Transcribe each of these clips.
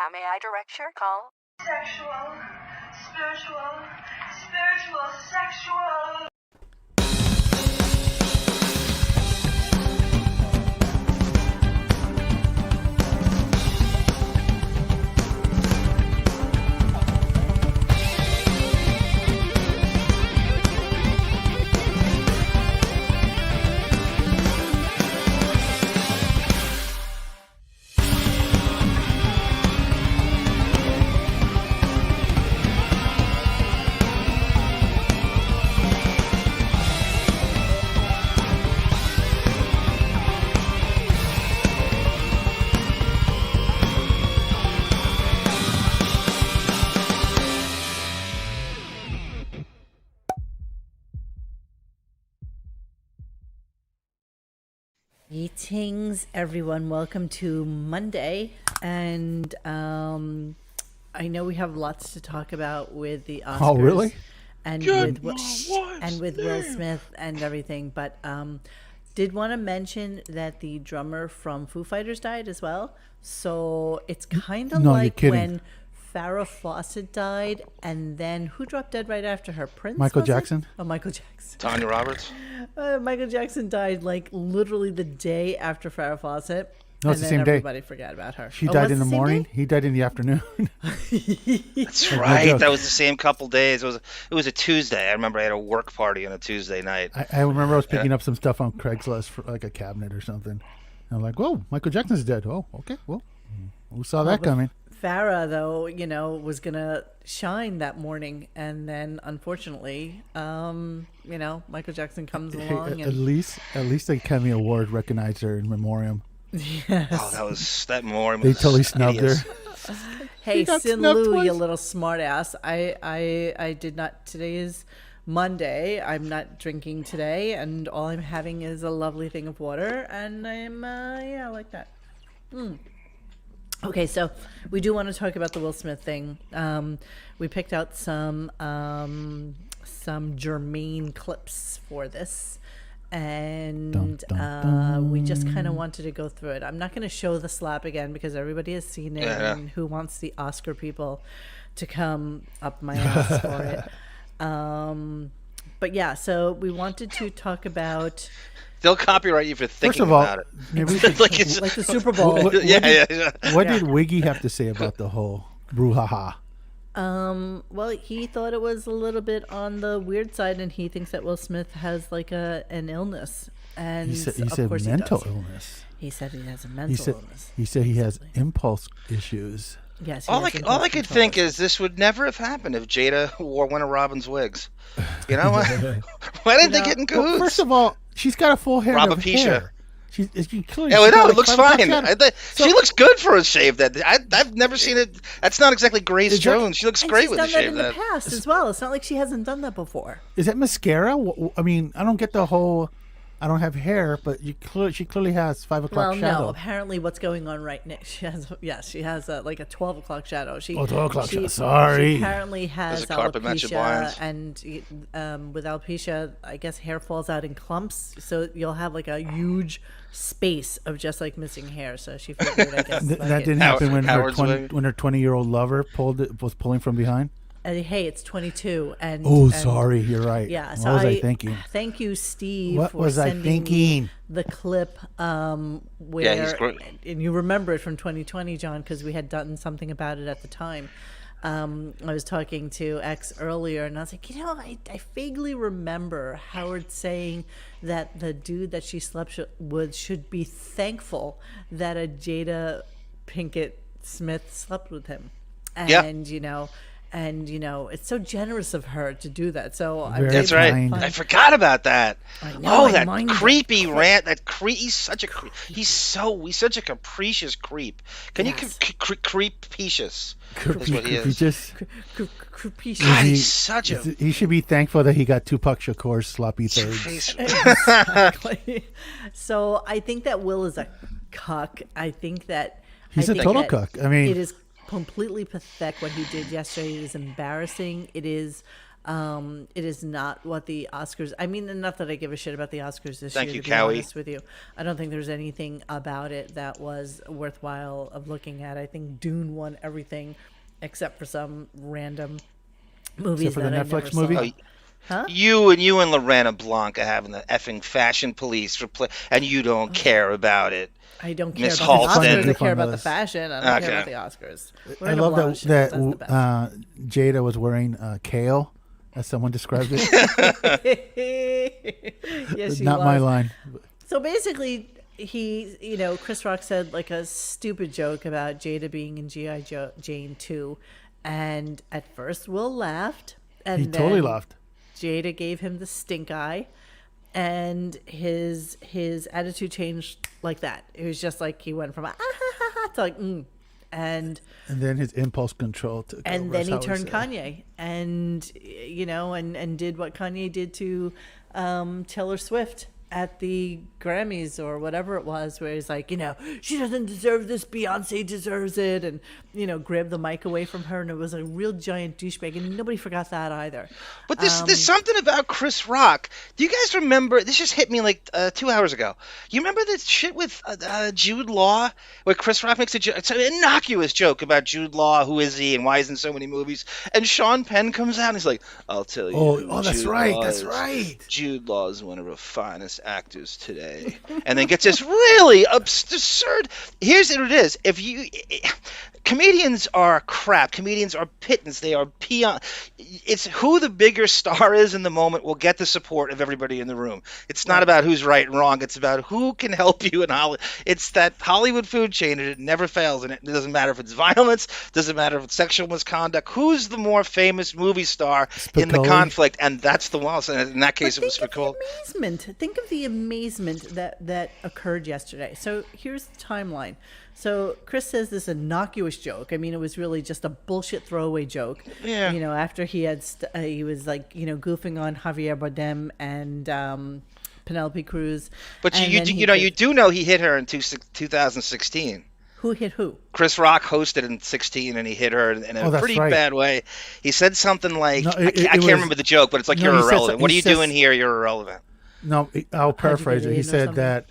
How may I direct your call? Sexual, spiritual, sexual. Greetings, everyone. Welcome to Monday, and I know we have lots to talk about with the Oscars. Oh, really? And Good with Will Smith and everything, but did want to mention that the drummer from Foo Fighters died as well. So it's kind of like when Farrah Fawcett died, and then who dropped dead right after her? Prince? Michael Jackson? Oh, Michael Jackson. Tanya Roberts? Michael Jackson died like literally the day after Farrah Fawcett. No, it's the same day. Everybody forgot about her. She died in the morning. Day? He died in the afternoon. That's right. That was the same couple days. It was a Tuesday. I remember I had a work party on a Tuesday night. I remember I was picking up some stuff on Craigslist for like a cabinet or something. And I'm like, whoa, Michael Jackson's dead. Oh, okay. Well, who saw that coming? Farrah, though, was going to shine that morning. And then, unfortunately, Michael Jackson comes along. At least the Academy Award recognized her in memoriam. Yes. Oh, that memoriam. They totally snubbed her. Hey, Sin Lu, you little smartass. I did not. Today is Monday. I'm not drinking today. And all I'm having is a lovely thing of water. And I'm, I like that. Okay, so we do want to talk about the Will Smith thing. We picked out some germane clips for this, and we just kind of wanted to go through it. I'm not going to show the slap again because everybody has seen it, and who wants the Oscar people to come up my ass for it. But yeah, so we wanted to talk about... They'll copyright you for thinking about it. Maybe we should, like the Super Bowl. What did Wiggy have to say about the whole brouhaha? Well, he thought it was a little bit on the weird side, and he thinks that Will Smith has like an illness. And he said course mental illness. He said he has a mental illness. He said he has impulse issues. Yes. All I could think is this would never have happened if Jada wore one of Robin's wigs. You know what? Why didn't they get in cahoots? Well, first of all, she's got a full head of hair. She clearly. Yeah, no, it looks fine. She looks good for a shaved head. I've never seen it. That's not exactly Grace Jones. She looks great with a shaved head. She's done that in the past as well. It's not like she hasn't done that before. Is that mascara? I mean, I don't get the whole. I don't have hair, but she clearly has 5 o'clock shadow. Well, no. Apparently, what's going on right now? She has like a 12 o'clock shadow. 12 o'clock shadow. Sorry. She apparently has alopecia, and with alopecia, I guess hair falls out in clumps, so you'll have like a huge space of just like missing hair. So she figured, I guess, that didn't happen when her 20-year-old lover was pulling from behind. Hey, it's 22, and sorry, you're right. Yeah, so what was I thinking? Thank you, Steve. What was I thinking? The clip where, he's great. And you remember it from 2020, John, because we had done something about it at the time. I was talking to X earlier, and I was like, I vaguely remember Howard saying that the dude that she slept with should be thankful that a Jada Pinkett Smith slept with him, and And it's so generous of her to do that. So that's right. I forgot about that. I know, that creepy rant. He's such a he's such a capricious creep. Can you creepicious? That's what he is. God, he's such a. He should be thankful that he got Tupac Shakur's sloppy thirds. Exactly. So I think that Will is a cuck. I think that he's a total cuck. I mean, it is completely pathetic what he did yesterday. It is embarrassing. It is It is not what the Oscars. I mean, not that I give a shit about the Oscars this Thank year. you, to be Cowie. honest with you, I don't think there's anything about it that was worthwhile of looking at. I think Dune won everything except for some random movies Except for that the I Netflix never movie? saw. Huh? You and Lorena Blanc are having the effing fashion police and you don't care about it. I don't care Miss about Halston. the Oscars. I It's care about the fundamentals. fashion. I don't care about Okay. the Oscars. I Lorena love Blanc, that that's the best. Jada was wearing kale, as someone described it. Yes, she Not was. my line. So basically, Chris Rock said like a stupid joke about Jada being in G.I. Jane 2. And at first, Will laughed. And He then totally laughed. Jada gave him the stink eye. And his attitude changed like that. It was just like he went from to like, And then his impulse control took and over, then is he how turned said. Kanye, and and did what Kanye did to Taylor Swift at the Grammys or whatever it was, where he's like, she doesn't deserve this, Beyonce deserves it, and grabbed the mic away from her, and it was a real giant douchebag, and nobody forgot that either. But there's something about Chris Rock. Do you guys remember? This just hit me like 2 hours ago. You remember this shit with Jude Law, where Chris Rock makes it's an innocuous joke about Jude Law, who is he, and why he's in so many movies, and Sean Penn comes out and he's like, "I'll tell you." Oh, that's Jude right. Law That's is- right. Jude Law is one of the finest actors today, and then gets this really absurd. Here's what it is: comedians are crap. Comedians are pittance. They are peon. It's who the bigger star is in the moment will get the support of everybody in the room. It's not about who's right and wrong. It's about who can help you in Hollywood. It's that Hollywood food chain, and it never fails. And it doesn't matter if it's violence, doesn't matter if it's sexual misconduct. Who's the more famous movie star in the Spicoli. conflict? And that's the one. And in that case, it was Think Spicoli. Think of the amazement that occurred yesterday. So here's the timeline. So Chris says this innocuous joke. I mean, it was really just a bullshit throwaway joke. Yeah. After he had he was like goofing on Javier Bardem and Penelope Cruz. But And you then do, he you know did- you do know he hit her in 2016. Who hit who? Chris Rock hosted in 16, and he hit her in a Oh, that's pretty right. bad way. He said something like, No, I can't was- remember the joke, but it's like, No, you're he said irrelevant. so- What are he you says- doing here? You're irrelevant. No, I'll paraphrase it. He in or said something? that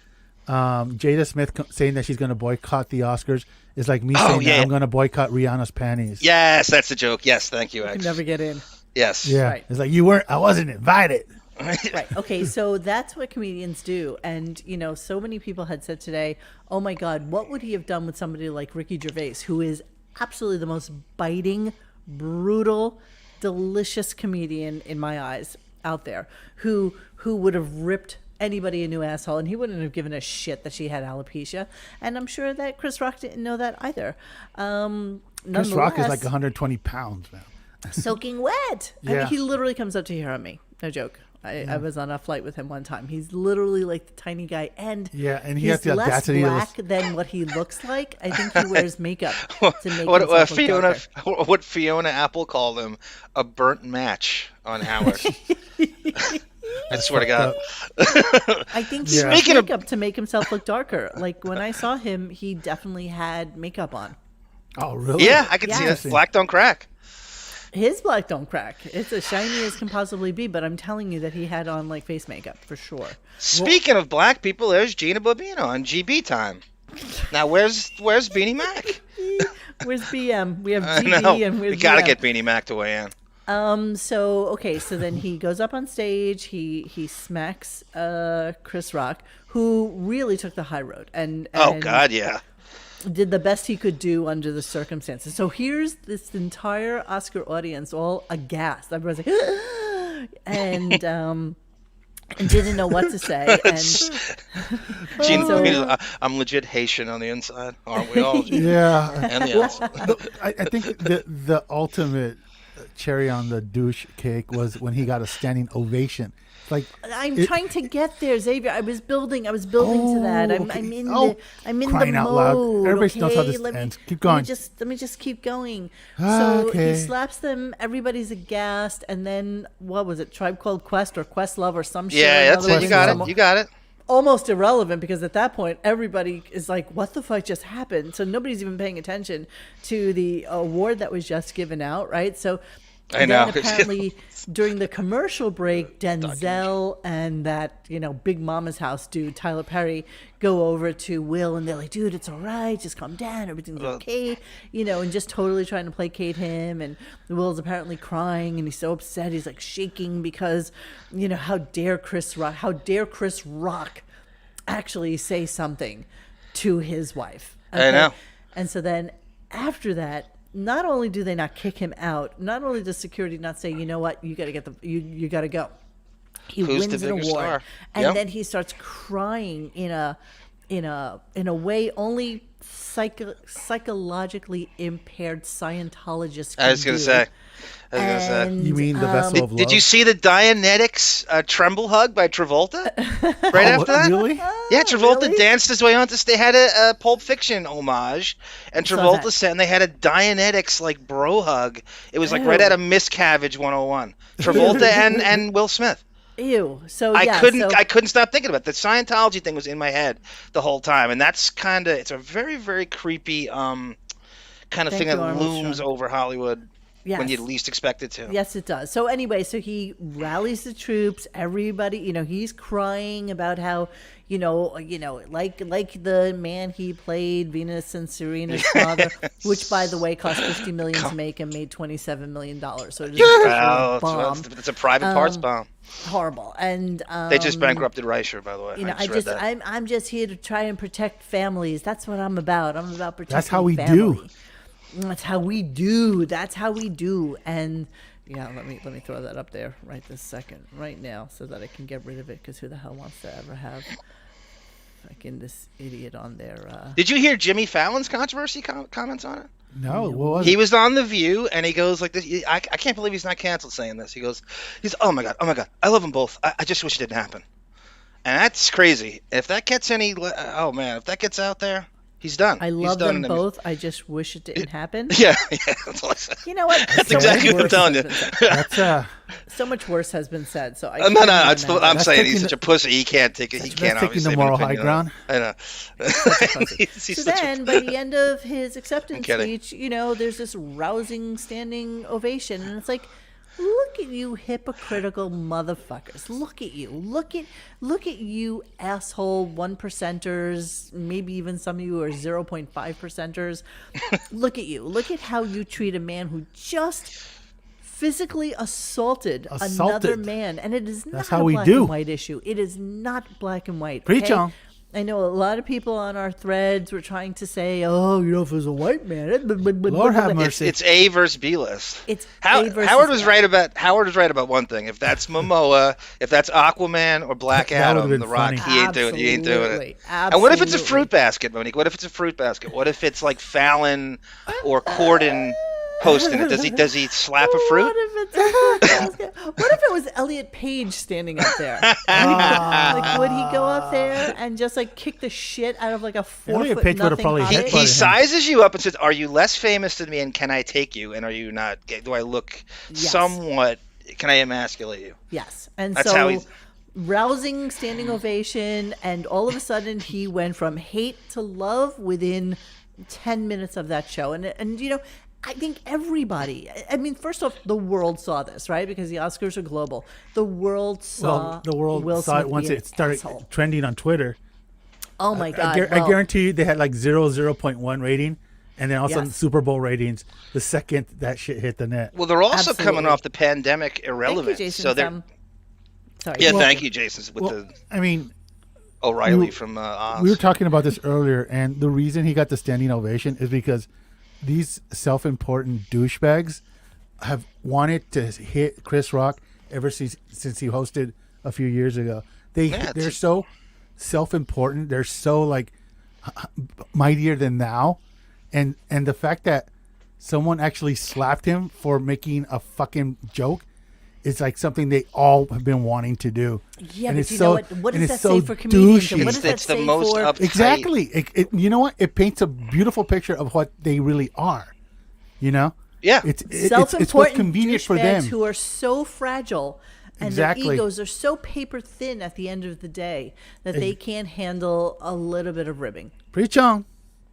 Jada Smith saying that she's going to boycott the Oscars is like me Oh, saying yeah. that I'm going to boycott Rihanna's panties. Yes, that's the joke. Yes, thank you, Could X. never get in. Yes. Yeah. Right. It's like I wasn't invited. Right. Okay. So that's what comedians do. And, so many people had said today, oh my God, what would he have done with somebody like Ricky Gervais, who is absolutely the most biting, brutal, delicious comedian in my eyes out there, who would have ripped anybody a new asshole, and he wouldn't have given a shit that she had alopecia. And I'm sure that Chris Rock didn't know that either. Chris Rock is like 120 pounds, man. Soaking wet. I mean, Yeah. he literally comes up to here on me. No joke. I was on a flight with him one time. He's literally like the tiny guy, and Yeah, and he he's has the less audacity of black than what he looks like. I think he wears makeup to make What, himself look darker. what Fiona Apple called him, a burnt match on Howard. I swear to God. I think he Yeah. wears Speaking of- makeup to make himself look darker. Like when I saw him, he definitely had makeup on. Oh, really? Yeah, I can see Yes. that. Black don't crack. His black don't crack. It's as shiny as can possibly be, but I'm telling you that he had on like face makeup for sure. Speaking of black people, there's Gina Bobino on GB time. Now, where's Beanie Mac? Where's BM? We have I GB know. and where's We gotta BM? get Beanie Mac to weigh in. So then he goes up on stage, he smacks Chris Rock, who really took the high road and Oh God, yeah. did the best he could do under the circumstances. So here's this entire Oscar audience all aghast. Everyone's like and didn't know what to say. And Gina So- Bobino, I'm legit Haitian on the inside, aren't we all? Yeah. And the outside. I think the ultimate cherry on the douche cake was when he got a standing ovation. Like I'm trying to get there, Xavier. I was building to that. I'm okay. in Oh, I'm in crying the out loud. mode. Everybody knows how okay? this Let me- ends. Keep Let going. me just keep going. Ah, So okay. he slaps them. Everybody's aghast, and then what was it? Tribe Called Quest or Questlove or some shit. Yeah, that's Another it. You thing got that's it. You got it. almost irrelevant because at that point everybody is like, what the fuck just happened? So nobody's even paying attention to the award that was just given out, right? So I know. Then apparently during the commercial break, Denzel and that, Big Mama's House dude, Tyler Perry, go over to Will and they're like, dude, it's all right. Just calm down. Everything's okay. And just totally trying to placate him. And Will's apparently crying and he's so upset. He's like shaking because, how dare Chris Rock actually say something to his wife. Okay? I know. And so then after that, not only do they not kick him out, not only does security not say, you know what, you got to you got to go. He wins an award, star? and then he starts crying in a way only psychologically impaired Scientologists can I was going to say. You mean the vessel of love? Did you see the Dianetics tremble hug by Travolta? Right after that? Really? Yeah, Travolta really? danced his way onto. They had a Pulp Fiction homage, and Travolta said, and they had a Dianetics like bro hug. It was like right out of Miscavige 101. Travolta and Will Smith. Ew. So I couldn't stop thinking about it. The Scientology thing was in my head the whole time, and that's it's a very, very creepy kind of thing that looms over Hollywood. Yes. When you'd least expect it to. Yes, it does. So anyway, he rallies the troops. Everybody, he's crying about how, like the man he played, Venus and Serena's father, which by the way cost $50 million to make and made $27 million. So it is a bomb. It's a private parts bomb. Horrible. And they just bankrupted Reicher, by the way. I'm just here to try and protect families. That's what I'm about. I'm about protecting. That's how we family. do. That's how we do. That's how we do. And let me throw that up there right this second, right now, so that I can get rid of it. Because who the hell wants to ever have fucking this idiot on there? Did you hear Jimmy Fallon's controversy comments on it? No, what was he it? was on The View, and he goes like this. I can't believe he's not canceled saying this. He's oh my god, I love them both. I just wish it didn't happen. And that's crazy. If that gets if that gets out there. He's done. I love them both. I just wish it didn't happen. Yeah, that's all I said. You know what? That's exactly what I'm telling you. So much worse has been said. So I'm saying he's such a pussy. He can't take it. He can't taking the moral high ground. I know. So then, by the end of his acceptance speech, there's this rousing standing ovation, and it's like, look at you hypocritical motherfuckers. Look at you. Look at you asshole 1%ers, maybe even some of you are 0.5 percenters. Look at you. Look at how you treat a man who just physically assaulted another man. And it is not a black and white issue. It is not black and white. Preach on. I know a lot of people on our threads were trying to say, if it was a white man, Lord have mercy. It's A versus B list. It's Howard was right about one thing. If that's Momoa, if that's Aquaman or Black Adam, The Rock, he ain't doing it. And what if it's a fruit basket, Monique? What if it's a fruit basket? What if it's like Fallon or Corden hosting it? Does he slap a fruit? What if it's a fruit basket? What if it was Elliot Page standing up there? Would he go up there and just kick the shit out of a 4-foot nothing? He sizes you up and says, "Are you less famous than me? And can I take you? And are you not? Do I look somewhat? Can I emasculate you?" Yes, and that's so rousing standing ovation, and all of a sudden he went from hate to love within 10 minutes of that show, and I think everybody, first off, the world saw this, right? Because the Oscars are global. The world saw Will saw Smith it once it started trending on Twitter. Oh my God. I guarantee you they had 0.1 rating. And then also Super Bowl ratings the second that shit hit the net. Well, they're also coming off the pandemic irrelevance. Thank you, Jason. So they're... Sorry. Yeah, thank you, Jason. O'Reilly from Oz. We were talking about this earlier, and the reason he got the standing ovation is because these self-important douchebags have wanted to hit Chris Rock ever since he hosted a few years ago. They're so self-important. They're so mightier than thou, and the fact that someone actually slapped him for making a fucking joke is something they all have been wanting to do. Yeah, and but know what? What does that say for comedians? What does that say for... Exactly. You know what? It paints a beautiful picture of what they really are. Yeah. It's what's convenient for them. Who are so fragile and their egos are so paper thin at the end of the day that they can't handle a little bit of ribbing. Preach on.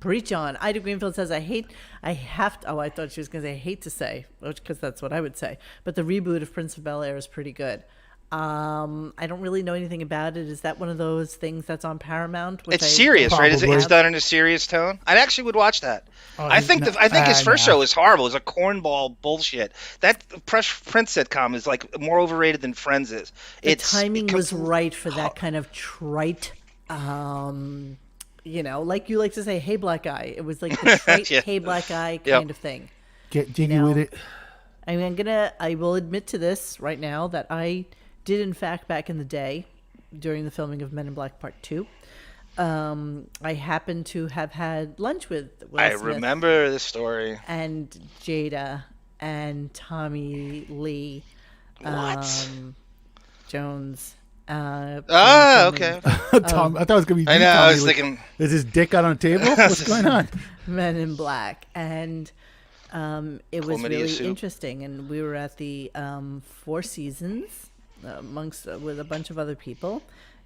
Preach on. Ida Greenfield says, I thought she was going to say, I hate to say, because that's what I would say. But the reboot of Prince of Bel-Air is pretty good. I don't really know anything about it. Is that one of those things that's on Paramount? It's serious, right? It's done in a serious tone. I actually would watch that. I think his first show is horrible. It's a cornball bullshit. That Fresh Prince sitcom is like more overrated than Friends is. The timing was right for that kind of trite, like you like to say, hey black guy. It was like the trite hey black guy kind of thing. Get jiggy with it. I mean, I will admit to this right now that I did in fact back in the day during the filming of Men in Black Part 2. I happened to have had lunch with Will Smith. I remember the story. And Jada and Tommy Lee. Jones. Okay. Tom, I thought it was going to be I know, Tommy I was Lee. thinking... Is his dick out on the table? What's going on? Men in Black. And it was really soup. interesting. And we were at the Four Seasons with a bunch of other people.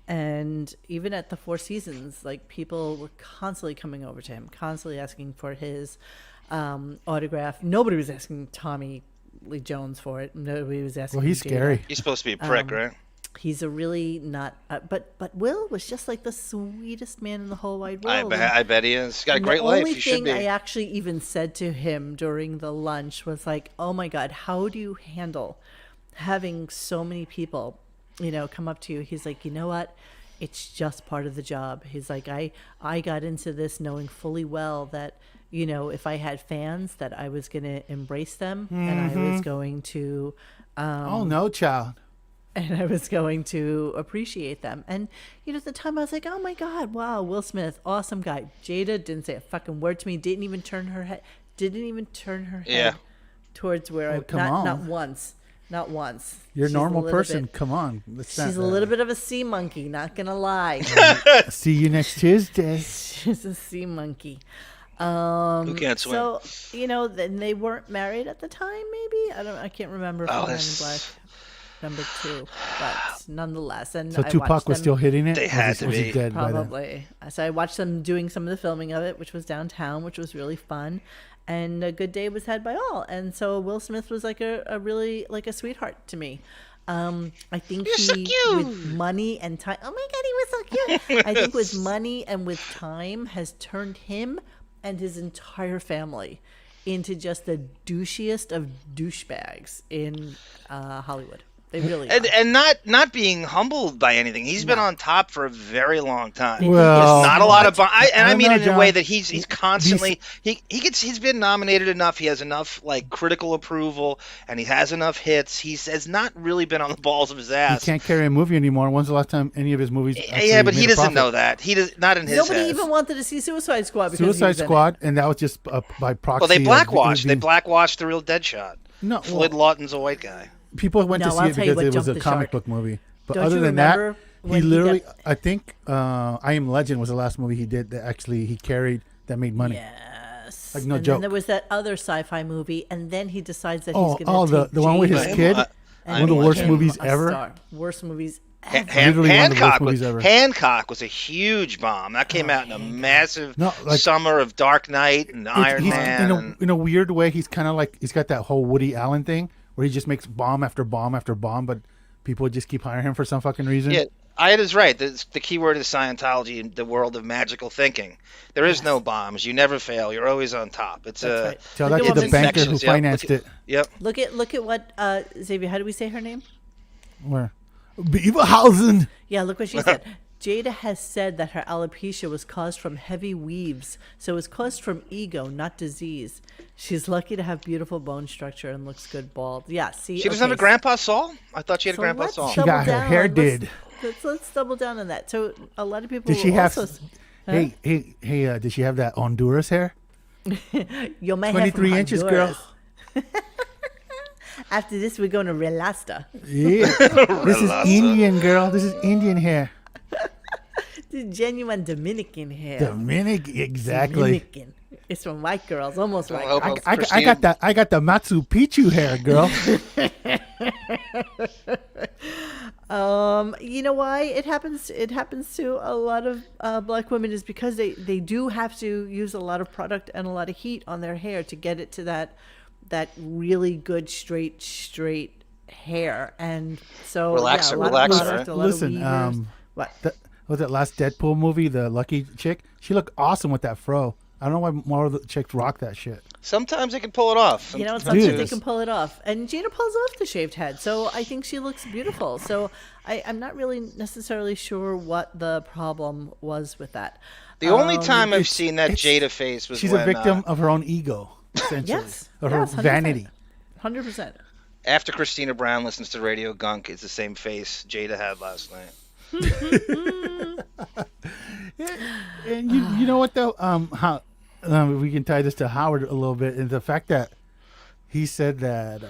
And even at the Four Seasons, like, people were constantly coming over to him, constantly asking for his autograph. Nobody was asking Tommy Lee Jones for it. Nobody was asking. Well, he's Jada. scary. He's supposed to be a prick, right? He's a really not. But Will was just like the sweetest man in the whole wide world. I bet he is. He's got a great life. The He should only be. thing I actually even said to him during the lunch was like, "Oh my God, how do you handle having so many people, come up to you?" He's like, "You know what? It's just part of the job." He's like, I got into this knowing fully well that, if I had fans, that I was going to embrace them and I was going to... oh, no, child. And I was going to appreciate them. And, at the time I was like, oh my God, wow, Will Smith, awesome guy. Jada didn't say a fucking word to me, didn't even turn her head towards where not once. Not once. You're a normal person. Come on. She's a little bit of a sea monkey, not going to lie. See you next Tuesday. She's a sea monkey. Who can't swim? So, then they weren't married at the time, maybe? I can't remember. Men in Black number 2. But nonetheless. And so I Tupac was still hitting it? They had to be. Dead probably. So I watched them doing some of the filming of it, which was downtown, which was really fun. And a good day was had by all. And so Will Smith was like a really like a sweetheart to me. I think with money and time. Oh my God, he was so cute. I think with money and with time has turned him and his entire family into just the douchiest of douchebags in Hollywood. They really are. And not being humbled by anything. He's been on top for a very long time. Well, there's not a lot of I mean in John, a way that he's constantly he's been nominated enough. He has enough like critical approval and he has enough hits. He has not really been on the balls of his ass. He can't carry a movie anymore. When's the last time any of his movies? Yeah, but he doesn't know that. He does not in his Nobody head. even wanted to see Suicide Squad because Suicide Squad, and that was just by proxy. Well, they blackwashed. They blackwashed the real Deadshot. No, Floyd Lawton's a white guy. People went to see it because it was a comic book movie. But other than that, he literally, I think I Am Legend was the last movie he did that actually he carried that made money. Yes. Like no and joke. Then there was that other sci-fi movie, and then he decides that he's going to take the one with his kid. One of the worst movies ever. Worst movies ever. Hancock was a huge bomb. That came out in a massive summer of Dark Knight and Iron Man. In a weird way, he's kind of like he's got that whole Woody Allen thing where he just makes bomb after bomb after bomb, but people just keep hiring him for some fucking reason. Yeah, Ida is right. The key word is Scientology in the world of magical thinking. There is no bombs. You never fail. You're always on top. It's right. Tell that to the banker who financed it. Yep. Look at what Xavier. How do we say her name? Where? Beaverhausen. Yeah, look what she said. Jada has said that her alopecia was caused from heavy weaves, so it was caused from ego, not disease. She's lucky to have beautiful bone structure and looks good bald. Yeah, see, she doesn't have a Grandpa Saul? I thought she had a Grandpa Saul. She got her hair did. Let's double down on that. So a lot of people. Did she have? Also, hey, did she have that Honduras hair? Yo, my 23 inches, girl. After this, we're going to Relasta. Yeah, this is Indian, girl. This is Indian hair. This is genuine Dominican hair. Exactly. Dominican. It's from white girls, almost white. I got the Machu Picchu hair, girl. You know why it happens? It happens to a lot of black women is because they do have to use a lot of product and a lot of heat on their hair to get it to that really good straight hair, and so Relaxer, a lot relaxer, of product, a lot Listen, of weavers. What? Was that last Deadpool movie, the lucky chick? She looked awesome with that fro. I don't know why more of the chicks rock that shit. Sometimes they can pull it off. You know, Sometimes sometimes they can pull it off. And Jada pulls off the shaved head. So I think she looks beautiful. So I'm not really necessarily sure what the problem was with that. The only time I've seen that Jada face was she's when, a victim of her own ego, essentially. Yes. Of her 100%. vanity. 100%. after Christina Brown listens to Radio Gunk, it's the same face Jada had last night. And you know what though? How we can tie this to Howard a little bit, and the fact that he said that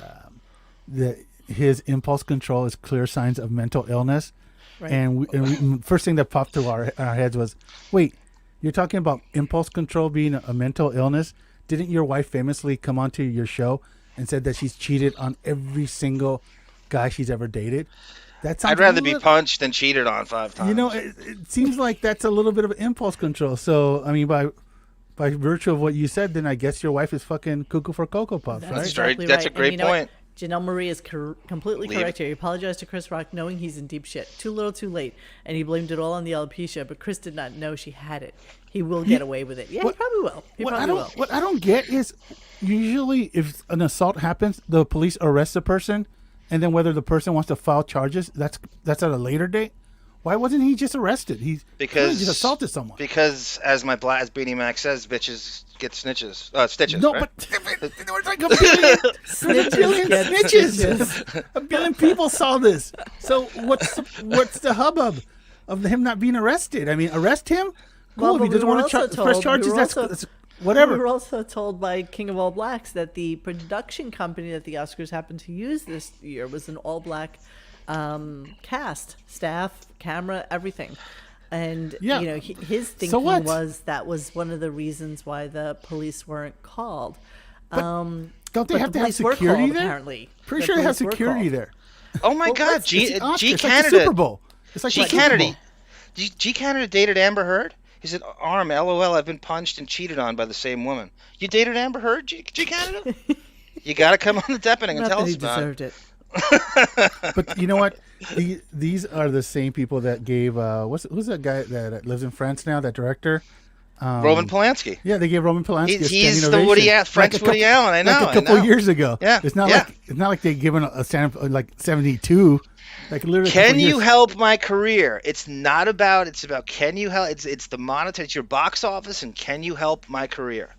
that his impulse control is clear signs of mental illness, Right. and first thing that popped to our heads was, wait, you're talking about impulse control being a mental illness? Didn't your wife famously come onto your show and said that she's cheated on every single guy she's ever dated? I'd rather be punched than cheated on 5 times. You know, it seems like that's a little bit of impulse control. So, I mean, by virtue of what you said, then I guess your wife is fucking cuckoo for Cocoa Puffs, right? Exactly That's right. a great And you know point. what? Janelle Marie is completely correct here. He apologized to Chris Rock knowing he's in deep shit. Too little, too late. And he blamed it all on the alopecia, but Chris did not know she had it. He will get away with it. Yeah, he probably will. What I don't get is usually if an assault happens, the police arrest the person, and then whether the person wants to file charges, that's at a later date. Why wasn't he just arrested? He just assaulted someone. Because as Beanie Mac says, bitches get stitches. No, right? but there was like a billion snitches. A billion people saw this. So what's the hubbub of him not being arrested? I mean, arrest him. Cool. If he doesn't want to press charges, that's whatever. We were also told by King of All Blacks that the production company that the Oscars happened to use this year was an all-black cast, staff, camera, everything. And you know, his thinking was that was one of the reasons why the police weren't called. Don't they have to have security there? Apparently, pretty sure they have security there. Oh my God, G Canada, like Super Bowl. It's like G Canada. G Canada dated Amber Heard. He said, "Arm, LOL. I've been punched and cheated on by the same woman." You dated Amber Heard, G Canada? You got to come on the Deppening and tell us about it. Deserved it. But you know what? These are the same people that gave who's that guy that lives in France now? That director, Roman Polanski. Yeah, they gave Roman Polanski. He's the Woody Allen. I know. Like a couple years ago. Yeah, it's not like they given a stand like 72. Like literally. Can you help my career? It's not about. It's about can you help? It's the monitor. It's your box office, and can you help my career?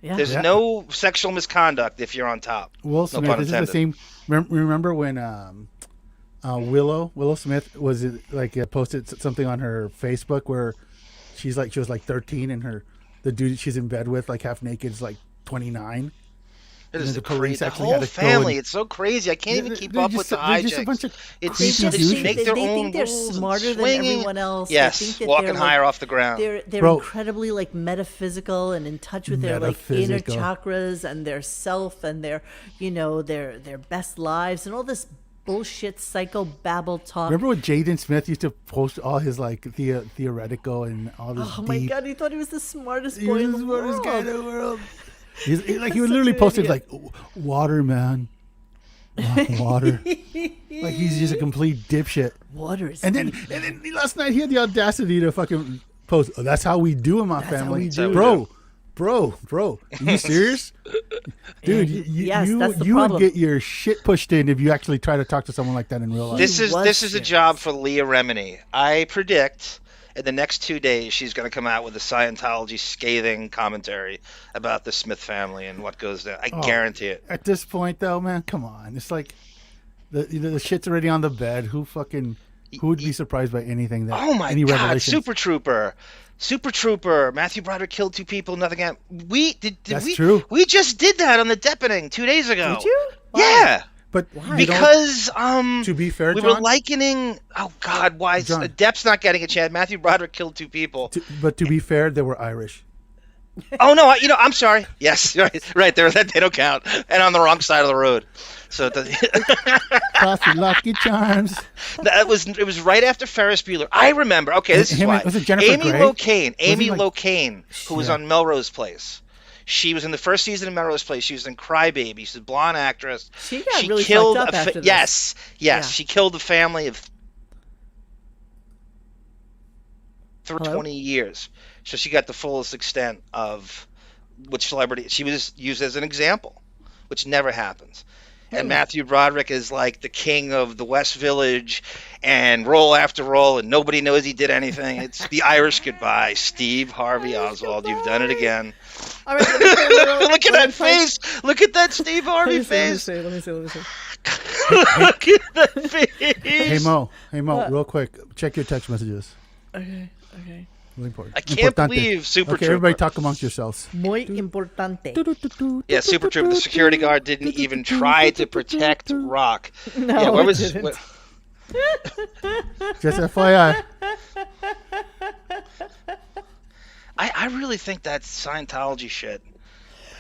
Yeah. There's no sexual misconduct if you're on top. Will Smith, this is the same. Remember when Willow Smith was posted something on her Facebook where she was like 13 and the dude she's in bed with like half naked is like 29. It is the whole family. It's so crazy. I can't even keep up with the hijinks. Just a bunch of they think they're smarter than everyone else. Yes, walking higher off the ground. They're incredibly like metaphysical and in touch with their like inner chakras and their self and their their best lives and all this bullshit psychobabble talk. Remember when Jaden Smith used to post all his like theoretical and all this? Oh my God, he thought he was the smartest boy in the world. He was the smartest guy in the world. He would literally post it like, water, man. Water. Like he's just a complete dipshit. Water is and then last night he had the audacity to fucking post, "Oh, that's how we do in my family." Bro. Are you serious? Dude, you would get your shit pushed in if you actually try to talk to someone like that in real life. This is a job for Leah Remini. I predict in the next 2 days, she's going to come out with a Scientology scathing commentary about the Smith family and what goes down. I guarantee it. At this point, though, man, come on. It's like the shit's already on the bed. Who would be surprised by anything? Oh, my God. Super Trooper. Matthew Broderick killed 2 people. Nothing happened. That's true. We just did that on the Deppening 2 days ago. Did you? Wow. Yeah. But because to be fair, we John, were likening. Oh God, why? John, Depp's not getting a chance. Matthew Broderick killed 2 people. But to be fair, they were Irish. Oh no, I'm sorry. Yes, right there. They don't count, and on the wrong side of the road. So Cross your lucky charms. it was right after Ferris Bueller. I remember. Okay, this is why. Was it Jennifer Amy Grey? Locane. Amy like- Locane, who was on Melrose Place. She was in the first season of Melrose Place. She was in Crybaby. She's a blonde actress. She got really killed fucked up after this. Yes. Yeah. She killed the family of for Hello? 20 years. So she got the fullest extent of which celebrity. She was used as an example, which never happens. And Matthew Broderick is like the king of the West Village and roll after roll, and nobody knows he did anything. It's the Irish goodbye. Steve Harvey Oswald, you've done it again. All right, let me play a little- Look at let me that play- face. Look at that Steve Harvey Let me face. see. Look at that face. Hey Mo, What? real quick, check your text messages. Okay. Really important. I can't Importante. believe Super Okay, Trooper. everybody talk amongst yourselves. Muy importante. Yeah, Super Trooper. The security guard didn't even try to protect Rock. No, Yeah, what it was didn't. what- Just FYI. I really think that's Scientology shit.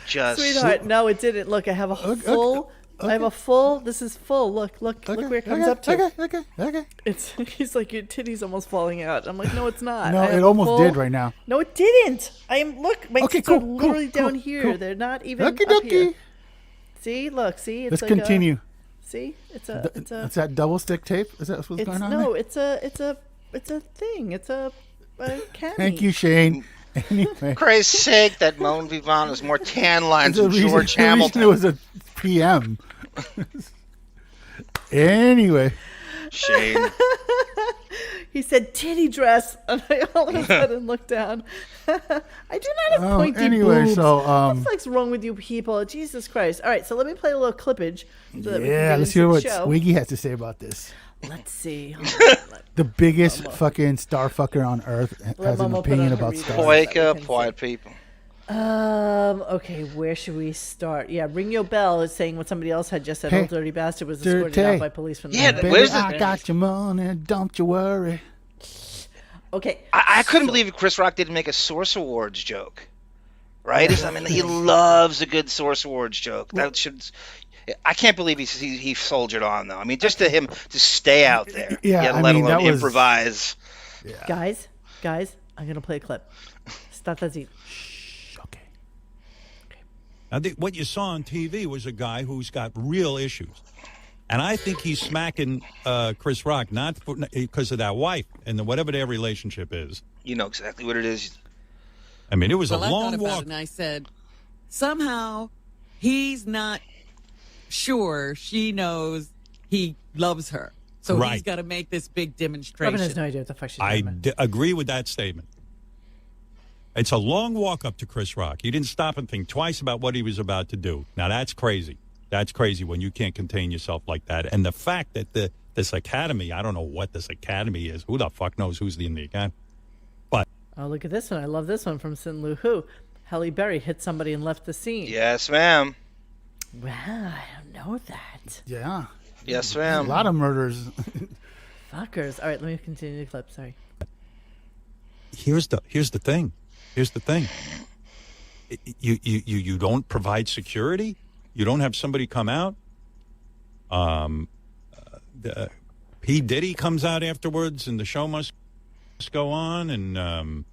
Just Sweetheart, no, it didn't. Look, I have a full. I have a full. This is full. Look where it comes up to. Okay. It's. He's like, your titty's almost falling out. I'm like, no, it's not. No, I have it a almost full- did right now. No, it didn't. I am. Look, my Okay, tits are cool, literally cool, down cool, here. cool. They're not even Okie up here. dokie. See, look, see. It's Let's like continue. See, it's a. It's that double stick tape. Is that what's It's going on? no. there? It's a thing. It's a cami. Thank you, Shane. Anyway, Christ's sake, that Moan Vivant has more tan lines the than reason, George the reason Hamilton. it was a PM. Anyway, Shane. He said titty dress, and I all of a sudden looked down. I do not have pointy anyway, boobs. so, What the fuck's wrong with you people? Jesus Christ! All right, so let me play a little clippage. So that we can yeah, get let's into hear the what show. Swiggy has to say about this. Let's see. The biggest fucking star fucker on earth has an Mama put opinion on her about reader. stars. Wake That we up, can white people. Okay, where should we start? Yeah, ring your bell is saying what somebody else had just said. Hey, Old dirty bastard was escorted dirty. out by police from the Yeah, house. Baby, where's the- I got your money, don't you worry. Okay, I couldn't believe Chris Rock didn't make a Source Awards joke. Right? I mean, he loves a good Source Awards joke. That should. I can't believe he soldiered on though. I mean, just to him to stay out there, Yeah, I let mean, alone that was- improvise. guys, I'm gonna play a clip. Start that. Okay. Now, what you saw on TV was a guy who's got real issues. And I think he's smacking Chris Rock, not because of that wife and whatever their relationship is. You know exactly what it is. I mean, it was Well, a I thought long about walk. it and I said, somehow he's not sure she knows he loves her. So he's Right. got to make this big Robin demonstration. has no idea what the fuck she's I talking about. agree with that statement. It's a long walk up to Chris Rock. He didn't stop and think twice about what he was about to do. Now, that's crazy. That's crazy when you can't contain yourself like that. And the fact that this academy, I don't know what this academy is. Who the fuck knows who's in the academy? But Oh, look at this one. I love this one from Sin Lu Hu. Halle Berry hit somebody and left the scene. Yes, ma'am. Wow, I don't know that. Yeah. Yes, A ma'am. lot of murders. Fuckers. All right, let me continue the clip. Sorry. here's the thing. Here's the thing. You don't provide security. You don't have somebody come out. P. Diddy comes out afterwards, and the show must go on. And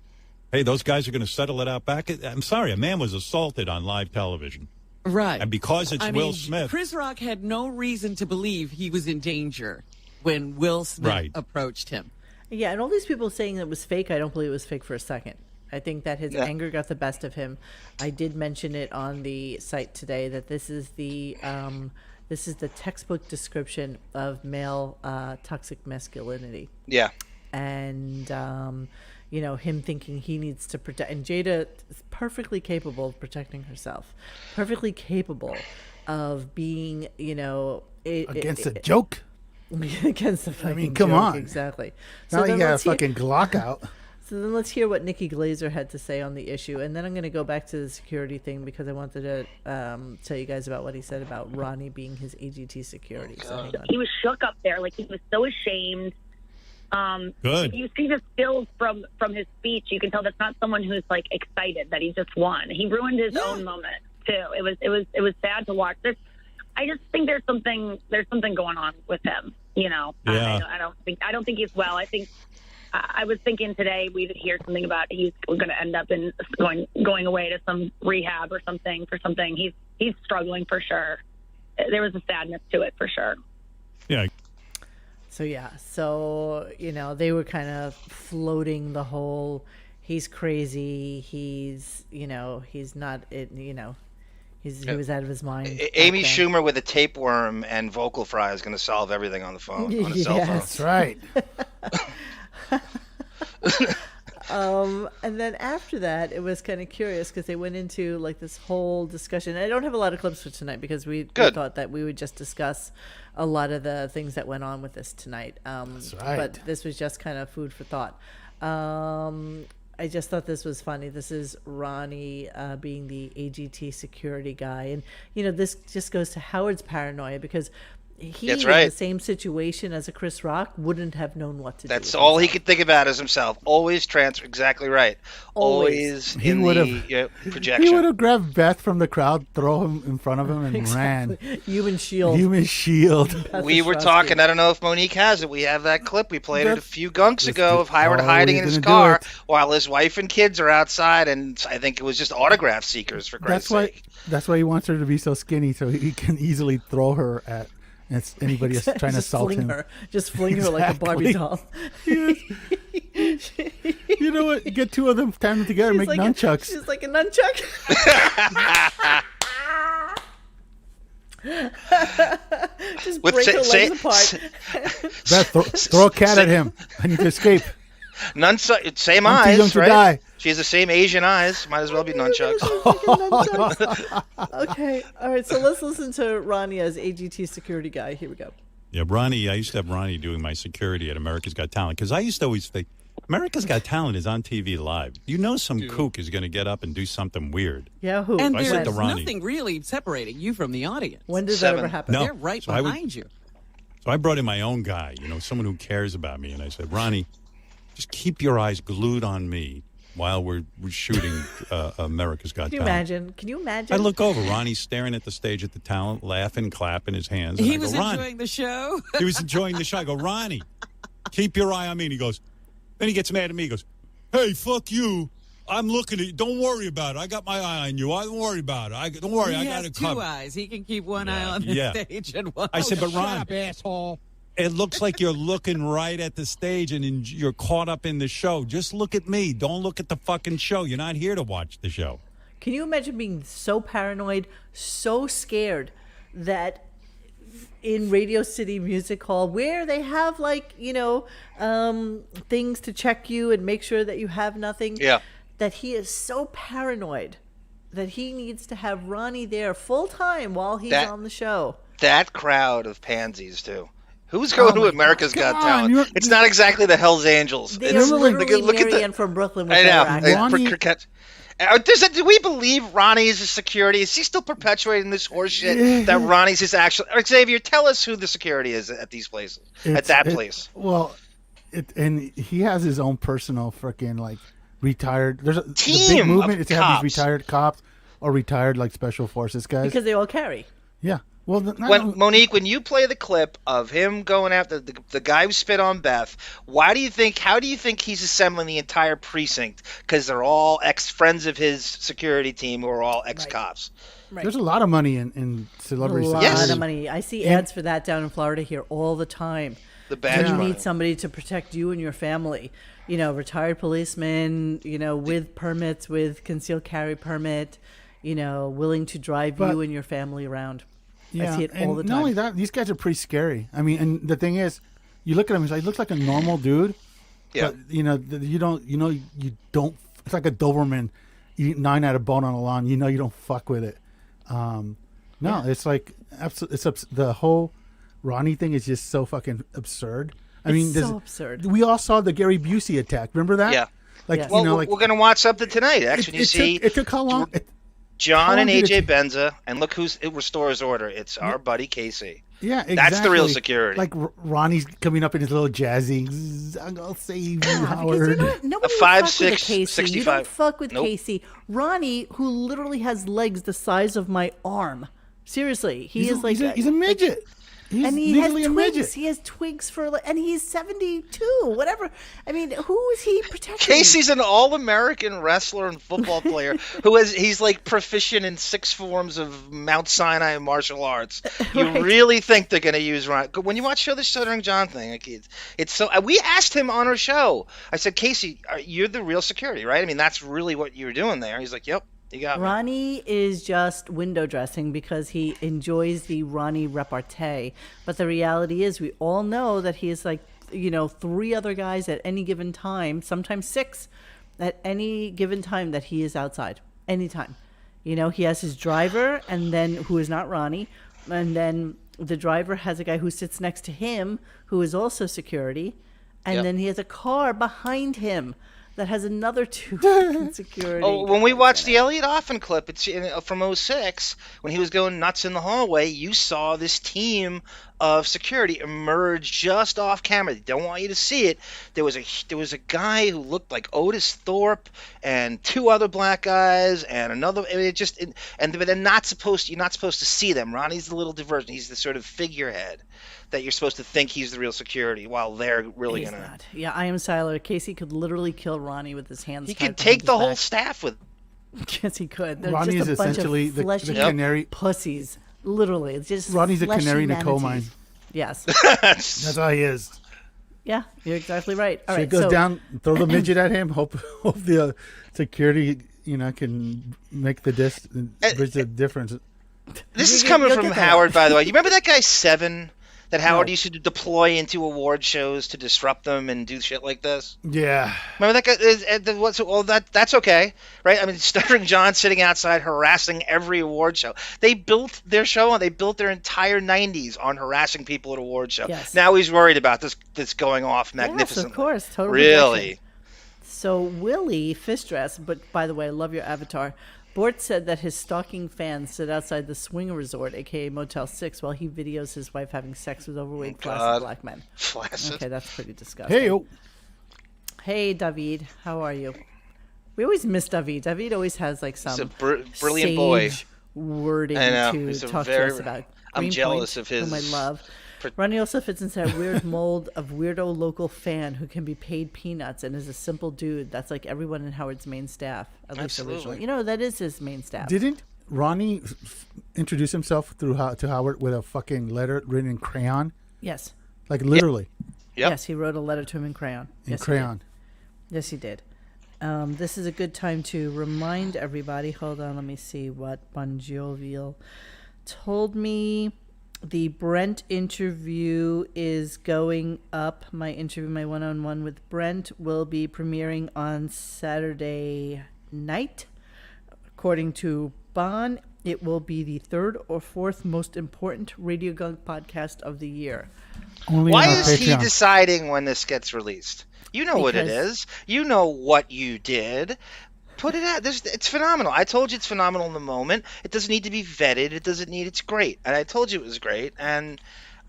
hey, those guys are going to settle it out back. I'm sorry, a man was assaulted on live television, Right. and because it's I Will mean, Smith, Chris Rock had no reason to believe he was in danger when Will Smith Right. approached him. Yeah, and all these people saying it was fake, I don't believe it was fake for a second. I think that his anger got the best of him. I did mention it on the site today that this is the textbook description of male toxic masculinity. Yeah. And him thinking he needs to protect, and Jada is perfectly capable of protecting herself, perfectly capable of being Against a joke. against the fucking come joke, on. exactly. Now then you got a let's hear- fucking Glock out. So then let's hear what Nikki Glazer had to say on the issue, and then I'm going to go back to the security thing because I wanted to tell you guys about what he said about Ronnie being his AGT security. So hang on. He was shook up there, like he was so ashamed. Good. If you see the stills from his speech, you can tell that's not someone who's like excited that he just won. He ruined his own moment too. It was sad to watch. I just think there's something going on with him. You know, Yeah. I don't think he's well. I think I was thinking today we'd hear something about he's going to end up in going away to some rehab or something for something. He's struggling for sure. There was a sadness to it for sure. Yeah. So you know, they were kind of floating the whole he's crazy, he's not it, you know, he was out of his mind. Amy Schumer with a tapeworm and vocal fry is going to solve everything on the phone, on a cell phone. That's right. And then after that, it was kind of curious because they went into like this whole discussion. I don't have a lot of clips for tonight because we thought that we would just discuss a lot of the things that went on with this tonight. That's right. But this was just kind of food for thought. I just thought this was funny. This is Ronnie being the AGT security guy. And, you know, this just goes to Howard's paranoia because he, That's in right. the same situation as a Chris Rock, wouldn't have known what to do. That's with all he himself. could think about is himself. Always transfer. Exactly right. Always He in would've- the projection. He would have grabbed Beth from the crowd, throw him in front of him, and ran. Human shield. Human shield. We were Ostrowski. talking. I don't know if Monique has it. We have that clip. We played it a That's- few gunks ago of Howard oh, hiding we're in his gonna do car it. while his wife and kids are outside, and I think it was just autograph seekers for Christ's sake. That's why he wants her to be so skinny, so he can easily throw her at anybody else trying to Just assault fling him. her. Just fling her like a Barbie doll. You know what? Get two of them, tie them together, make like nunchucks. She's like a nunchuck. Just With break sa- her say- legs apart. Beth, throw a cat at him. I need to escape. Same I'm too eyes, young to right? die. She has the same Asian eyes. Might as well be nunchucks. Okay, all right. So let's listen to Ronnie as AGT security guy. Here we go. Yeah, Ronnie, I used to have Ronnie doing my security at America's Got Talent because I used to always think America's Got Talent is on TV live. You know some kook is going to get up and do something weird. Yeah, who? And I said there's to Ronnie. nothing really separating you from the audience. When did that 7. ever happen? No. They're right So I would- behind you. So I brought in my own guy, you know, someone who cares about me. And I said, Ronnie, just keep your eyes glued on me while we're shooting America's Got Can you Talent. imagine? Can you imagine? I look over. Ronnie's staring at the stage at the talent, laughing, clapping his hands. And He I go, was Ronnie. enjoying the show. He was enjoying the show. I go, Ronnie, keep your eye on me. And he goes, then he gets mad at me. He goes, hey, fuck you. I'm looking at you. Don't worry about it. I got my eye on you. I don't worry about it. Don't worry. He I got has it two covered. eyes. He can keep one eye on the Yeah. stage and one. I said, but Shut Ron, up, asshole. it looks like you're looking right at the stage and you're caught up in the show. Just look at me. Don't look at the fucking show. You're not here to watch the show. Can you imagine being so paranoid, so scared that in Radio City Music Hall, where they have like, you know, things to check you and make sure that you have nothing, Yeah. that he is so paranoid that he needs to have Ronnie there full time while he's That- on the show. That crowd of pansies, too. Who's going to America's Come Got on, Talent? you're- It's not exactly the Hells Angels. They It's are literally look at Marianne from Brooklyn with I their know. accent. Ronnie- Do we believe Ronnie is his security? Is he still perpetuating this horseshit that Ronnie's his actual? Xavier, tell us who the security is at these places. At that place. Well, and he has his own personal freaking like retired. There's the big Team movement of is to have cops. these retired cops or retired like special forces guys. Because they all carry. Yeah. Well, Monique, when you play the clip of him going after the guy who spit on Beth, how do you think he's assembling the entire precinct? Because they're all ex-friends of his security team who are all ex-cops. Right. there's a lot of money in A celebrity lot Yes. of money. I see ads for that down in Florida here all the time. The badge When you money. need somebody to protect you and your family, you know, retired policemen, you know, with permits, with concealed carry permit, you know, willing to drive But- you and your family around. Yeah, I see it and all the time. not only that, these guys are pretty scary. I mean, and the thing is, you look at him, he looks like a normal dude. Yeah. But you don't. It's like a Doberman. You eat 9 out of bone on a lawn. You know you don't fuck with it. It's like the whole Ronnie thing is just so fucking absurd. I mean, so absurd. We all saw the Gary Busey attack. Remember that? Yeah. Like Yes. Well, like we're going to watch something tonight. Actually, it took how long? John and long did AJ it- Benza, and look it restores order. It's our buddy Casey. Yeah, exactly. That's the real security. Like Ronnie's coming up in his little jazzy. I'm gonna save you, Because Howard. you know what? Nobody A would 5'6", fuck with Casey. You 65. don't fuck with Nope. Casey. Ronnie, who literally has legs the size of my arm. Seriously, he's a midget. He's and he has legally a twigs. midget. He has twigs and he's 72. Whatever. I mean, who is he protecting? Casey's an all-American wrestler and football player he's like proficient in 6 forms of Mount Sinai martial arts. You Right. really think they're going to use Ron? When you watch the Stuttering John thing, like it's so. We asked him on our show. I said, Casey, you're the real security, right? I mean, that's really what you're doing there. He's like, yep. You got me. Ronnie is just window dressing because he enjoys the Ronnie repartee. But the reality is, we all know that he is like, 3 other guys at any given time, sometimes 6 at any given time that he is outside. Anytime. He has his driver, and then who is not Ronnie, and then the driver has a guy who sits next to him who is also security, and Yep. then he has a car behind him that has another 2 fucking security. Oh, when we guys watched in the it. Elliot Offen clip, it's from '06, when he was going nuts in the hallway, you saw this team of security emerge just off camera. They don't want you to see it. There was a guy who looked like Otis Thorpe and 2 other black guys and another. But they're not supposed. You're not supposed to see them. Ronnie's the little diversion. He's the sort of figurehead that you're supposed to think he's the real security, while they're really He's gonna. not. Yeah, I am Siler. Casey could literally kill Ronnie with his hands. He tied could behind take the his whole back. staff with. Yes, he could. They're Ronnie just is a bunch essentially of the fleshy canary. pussies. Literally, it's just Ronnie's a fleshy canary in a coal manatees. mine. Yes. That's how he is. Yeah, you're exactly right. All So right, it goes so down, throw the midget at him. Hope the security, can make the bridge the difference. This is You- coming you'll from get that. Howard, by the way. You remember that guy Seven that Howard No. used to deploy into award shows to disrupt them and do shit like this? Yeah. Remember that guy? That's okay, right? I mean, Stuttering John sitting outside harassing every award show. They built their show on. They built their entire '90s on harassing people at award show. Yes. Now he's worried about this going off yes, magnificently. of course, total Really? rejection. So Willie Fistdress, but by the way, I love your avatar. Bort said that his stalking fans sit outside the Swinger Resort, aka Motel 6, while he videos his wife having sex with overweight, God. flaccid black men. Flaccid. Okay, that's pretty disgusting. Hey, yo. Hey, David, how are you? We always miss David. David always has like some He's a brilliant boy. sage wording I know. to He's a talk very- to us about. I'm Greenpoint, jealous of whom I his love. Ronnie also fits into that weird mold of weirdo local fan who can be paid peanuts and is a simple dude. That's like everyone in Howard's main staff, at least Absolutely. originally. That is his main staff. Didn't Ronnie introduce himself to Howard with a fucking letter written in crayon? Yes. Like literally Yep. Yes, he wrote a letter to him in crayon. in Yes, he did. crayon. Yes, he did. This is a good time to remind everybody. Hold on, let me see what Bon Jovial told me. The Brent interview is going up. My interview, my one-on-one with Brent, will be premiering on Saturday night. According to Bon, it will be the 3rd or 4th most important Radio Gunk podcast of the year. Only Why on our is he Patreon. deciding when this gets released? You know what it Because- is. You know what you did. Put it out. It's phenomenal. I told you it's phenomenal in the moment. It doesn't need to be vetted. It's great. And I told you it was great. And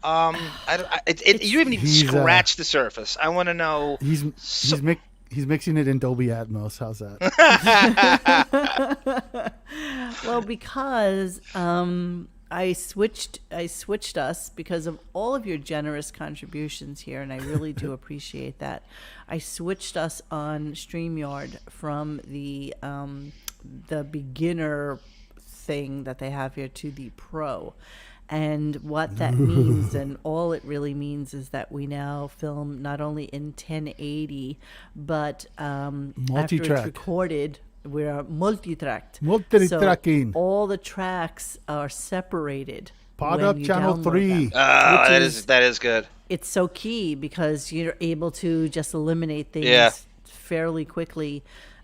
you haven't even He's, scratched the surface. I want to know. He's mixing it in Dolby Atmos. How's that? Well, because I switched us because of all of your generous contributions here, and I really do appreciate that. I switched us on StreamYard from the beginner thing that they have here to the pro. And what that means, and all it really means, is that we now film not only in 1080, but after it's Multi-track. recorded, we're multi-tracked. Multi-tracking. So all the tracks are separated. Pod when Up you Channel download 3. them, which That is good. It's so key because you're able to just eliminate things Yeah. fairly quickly.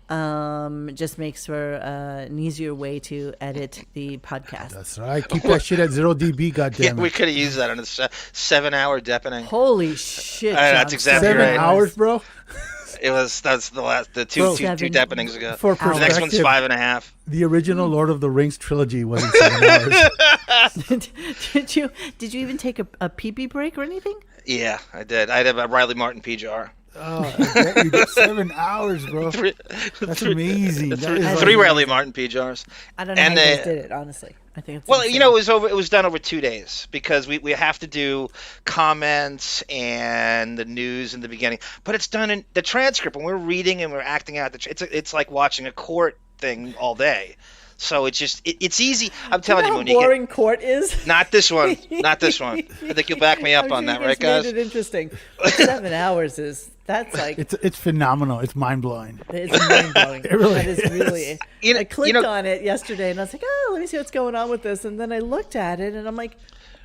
Just makes for an easier way to edit the podcast. That's right. Keep that shit at 0 dB, Yeah, goddammit. we could have used that on a 7-hour Deppening. Holy shit! That's John. exactly 7 right. hours, bro? It was. That's the two Deppenings ago. For the next one's 5.5. The original Lord of the Rings trilogy was in 7 hours. Did you even take a pee-pee break or anything? Yeah, I did. I had a Riley Martin PJR. Oh, I bet you did 7 hours, bro. That's amazing. Three Riley Martin PJRs. I don't know how you guys did it, honestly. I think it's insane. It was done over 2 days because we have to do comments and the news in the beginning, but it's done in the transcript, and we're reading and we're acting out. It's like watching a court thing all day. So it's just it's easy. I'm telling you, Monique. How boring court is. Not this one. Not this one. I think you'll back me up on that, right, guys? Made it interesting. 7 hours that's like it's phenomenal. It's mind blowing. It's mind blowing. It really is. Really. I clicked on it yesterday and I was like, oh, let me see what's going on with this. And then I looked at it and I'm like,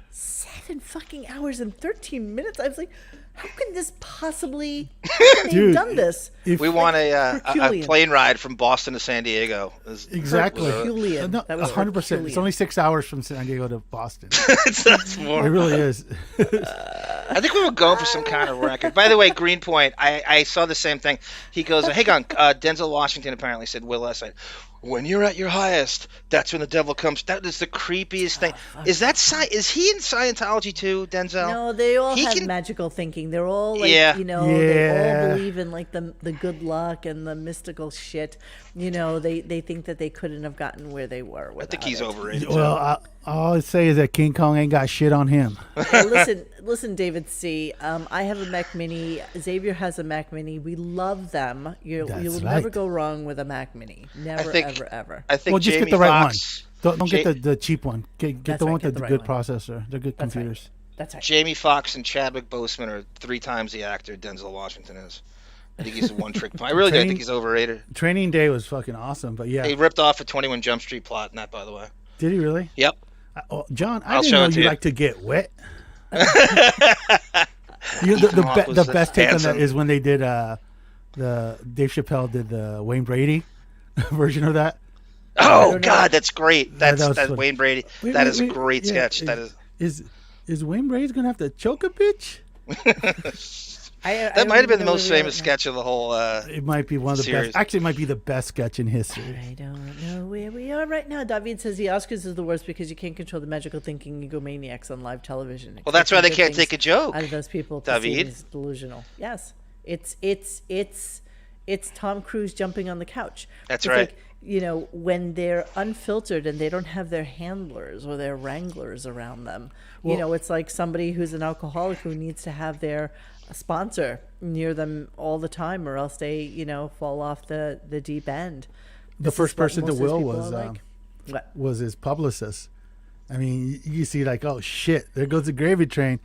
7 fucking hours and 13 minutes. I was like, how can this possibly have done this? We want a plane ride from Boston to San Diego. Exactly. Herculean. No, 100%. It's only 6 hours from San Diego to Boston. That's more. It really is. I think we were going for some kind of record. By the way, Greenpoint, I saw the same thing. He goes, hey, Gunk, Denzel Washington apparently said, Will S. When you're at your highest, that's when the devil comes. That is the creepiest thing. Is he in Scientology too, Denzel? No, they all have magical thinking. They're all like, they all believe in like the good luck and the mystical shit. They think that they couldn't have gotten where they were. I think he's overrated. Well, all I say is that King Kong ain't got shit on him. Listen, David C. I have a Mac Mini. Xavier has a Mac Mini. We love them. You will never go wrong with a Mac Mini. Never, ever. I think just Jamie get the right Foxx, one. Don't get the cheap one. Get the one with the good processor. They're good computers. That's right. Jamie Foxx and Chadwick Boseman are 3 times the actor Denzel Washington is. I think he's a one-trick pony. I really do think he's overrated. Training Day was fucking awesome, but yeah. He ripped off a 21 Jump Street plot in that, by the way. Did he really? Yep. John, I didn't know you like to get wet. The best take on that is when they did the Dave Chappelle did the Wayne Brady version of that. Oh God, that's great. That's Wayne Brady. That is a great sketch. Is Wayne Brady's gonna have to choke a bitch? That might have been the most famous sketch of the whole. It might be one of the series. best. Actually, it might be the best sketch in history. I don't know where we are right now. David says the Oscars is the worst because you can't control the magical thinking egomaniacs on live television. Well, that's why they can't take a joke. Out of those people, David, it's delusional. Yes, it's Tom Cruise jumping on the couch. That's right. Like, when they're unfiltered and they don't have their handlers or their wranglers around them. Well, it's like somebody who's an alcoholic who needs to have their sponsor near them all the time, or else they, fall off the deep end. The first person to will was his publicist. I mean, you see, like, oh shit, there goes the gravy train.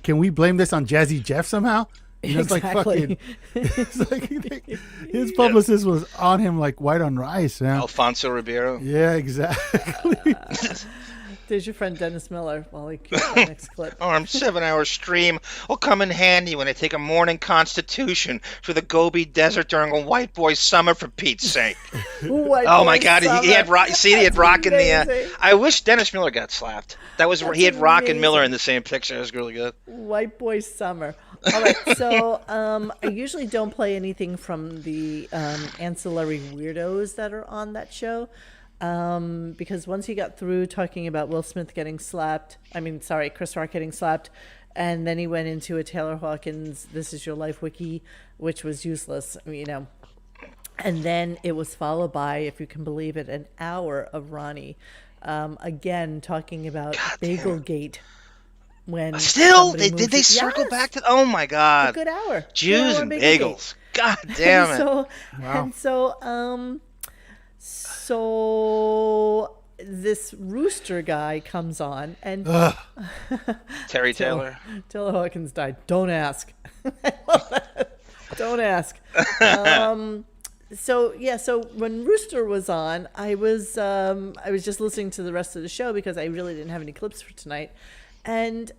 Can we blame this on Jazzy Jeff somehow? It's like fucking. It's like his publicist was on him like white on rice, man. Alfonso Ribeiro. Yeah, exactly. There's your friend Dennis Miller while he cues the next clip. Armed 7-hour stream will come in handy when I take a morning constitution for the Gobi Desert during a white boy summer, for Pete's sake. Oh my God, he had rock. See, he had rock in the. I wish Dennis Miller got slapped. He had rock and Miller in the same picture. It was really good. White boy summer. All right, so I usually don't play anything from the ancillary weirdos that are on that show. Because once he got through talking about Chris Rock getting slapped, and then he went into a Taylor Hawkins "This Is Your Life" wiki, which was useless, and then it was followed by, if you can believe it, an hour of Ronnie, again talking about BagelGate. When did they circle back to? Oh my God! A good hour. Jews and bagels. God damn it! So this rooster guy comes on and Terry Taylor. Taylor Hawkins died. Don't ask. Don't ask. So when Rooster was on, I was just listening to the rest of the show because I really didn't have any clips for tonight. And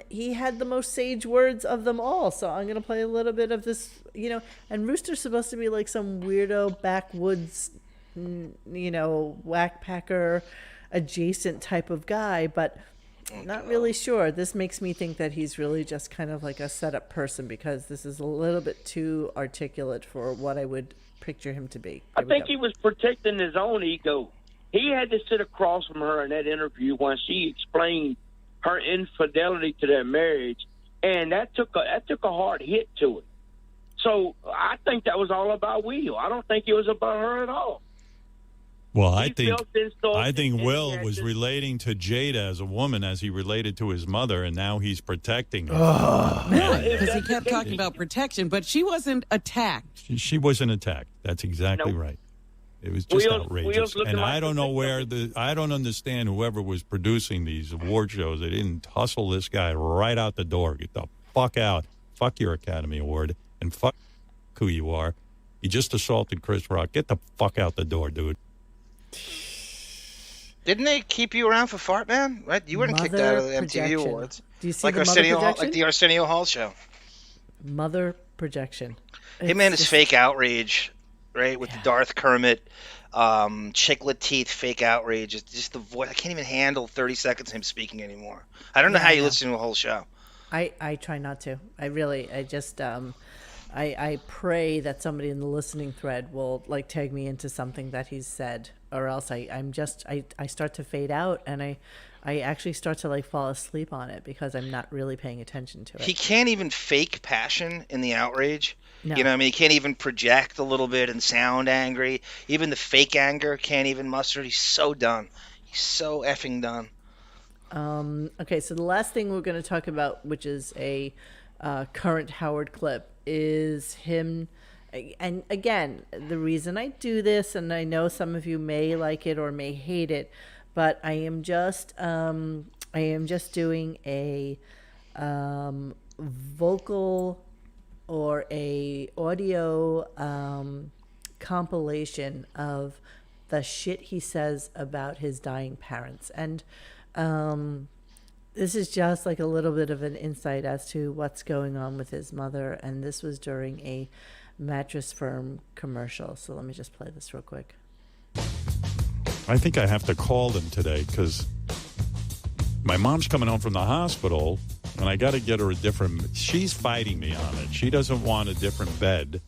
he had the most sage words of them all. So I'm going to play a little bit of this, and Rooster's supposed to be like some weirdo backwoods, whack packer adjacent type of guy. But Not really sure. This makes me think that he's really just kind of like a setup person, because this is a little bit too articulate for what I would picture him to be. I think he was protecting his own ego. He had to sit across from her in that interview when she explained her infidelity to their marriage, and that took a hard hit to it. So I think that was all about Will. I don't think it was about her at all. Well, I think Will was relating to Jada as a woman as he related to his mother, and now he's protecting her. Because he kept talking about protection, but she wasn't attacked. She wasn't attacked. That's exactly right. It was just outrageous. And I don't know I don't understand whoever was producing these award shows. They didn't hustle this guy right out the door. Get the fuck out. Fuck your Academy Award. And fuck who you are. You just assaulted Chris Rock. Get the fuck out the door, dude. Didn't they keep you around for Fart Man? Right? You weren't kicked out of the MTV Awards. Do you see like the Arsenio Hall, like the Arsenio Hall show. Mother projection. Him and his fake outrage, right? With the Darth Kermit, chiclet teeth, fake outrage. It's just the voice. I can't even handle 30 seconds of him speaking anymore. I don't know how you listen to a whole show. I try not to. I just I pray that somebody in the listening thread will like tag me into something that he's said, or else I start to fade out, and I actually start to like fall asleep on it because I'm not really paying attention to it. He can't even fake passion in the outrage. No. You know what I mean? He can't even project a little bit and sound angry. Even the fake anger can't even muster. He's so done. He's so effing done. Okay, so the last thing we're going to talk about, which is a current Howard clip, is him. And again, the reason I do this, and I know some of you may like it or may hate it, but I am just doing a vocal or a audio compilation of the shit he says about his dying parents. And this is just like a little bit of an insight as to what's going on with his mother. And this was during a Mattress Firm commercial. So let me just play this real quick. I think I have to call them today because my mom's coming home from the hospital and I got to get her a different. She's fighting me on it. She doesn't want a different bed,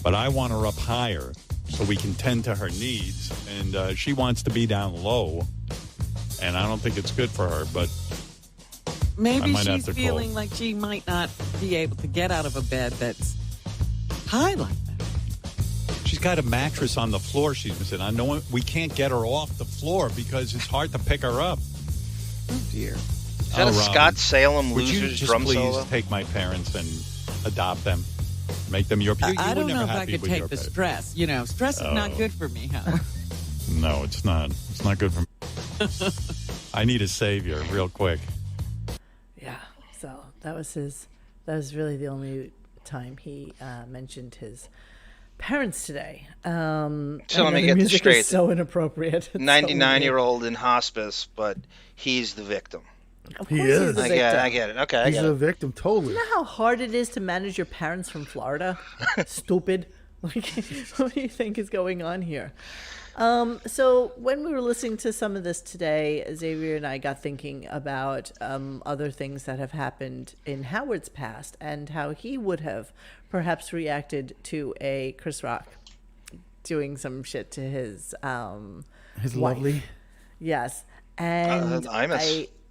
but I want her up higher so we can tend to her needs. And she wants to be down low. And I don't think it's good for her, but maybe she's feeling like she might not be able to get out of a bed that's high like that. She's got a mattress on the floor. She's been saying, I know we can't get her off the floor because it's hard to pick her up. Oh, dear. Is that a Scott Salem Losers drum solo? Would you just please take my parents and adopt them? Make them your people? I don't know if I could take the stress. You know, stress is not good for me, huh? No, it's not. It's not good for me. I need a savior real quick. Yeah, so that was really the only time he mentioned his parents today. So let me get this straight. Is so inappropriate. 99-year-old in hospice, but he's the victim. He is. I get it. Okay, he's a victim, totally. You know how hard it is to manage your parents from Florida? Stupid. Like, what do you think is going on here? So when we were listening to some of this today, Xavier and I got thinking about other things that have happened in Howard's past and how he would have perhaps reacted to a Chris Rock doing some shit to his wife. Lovely. Yes. And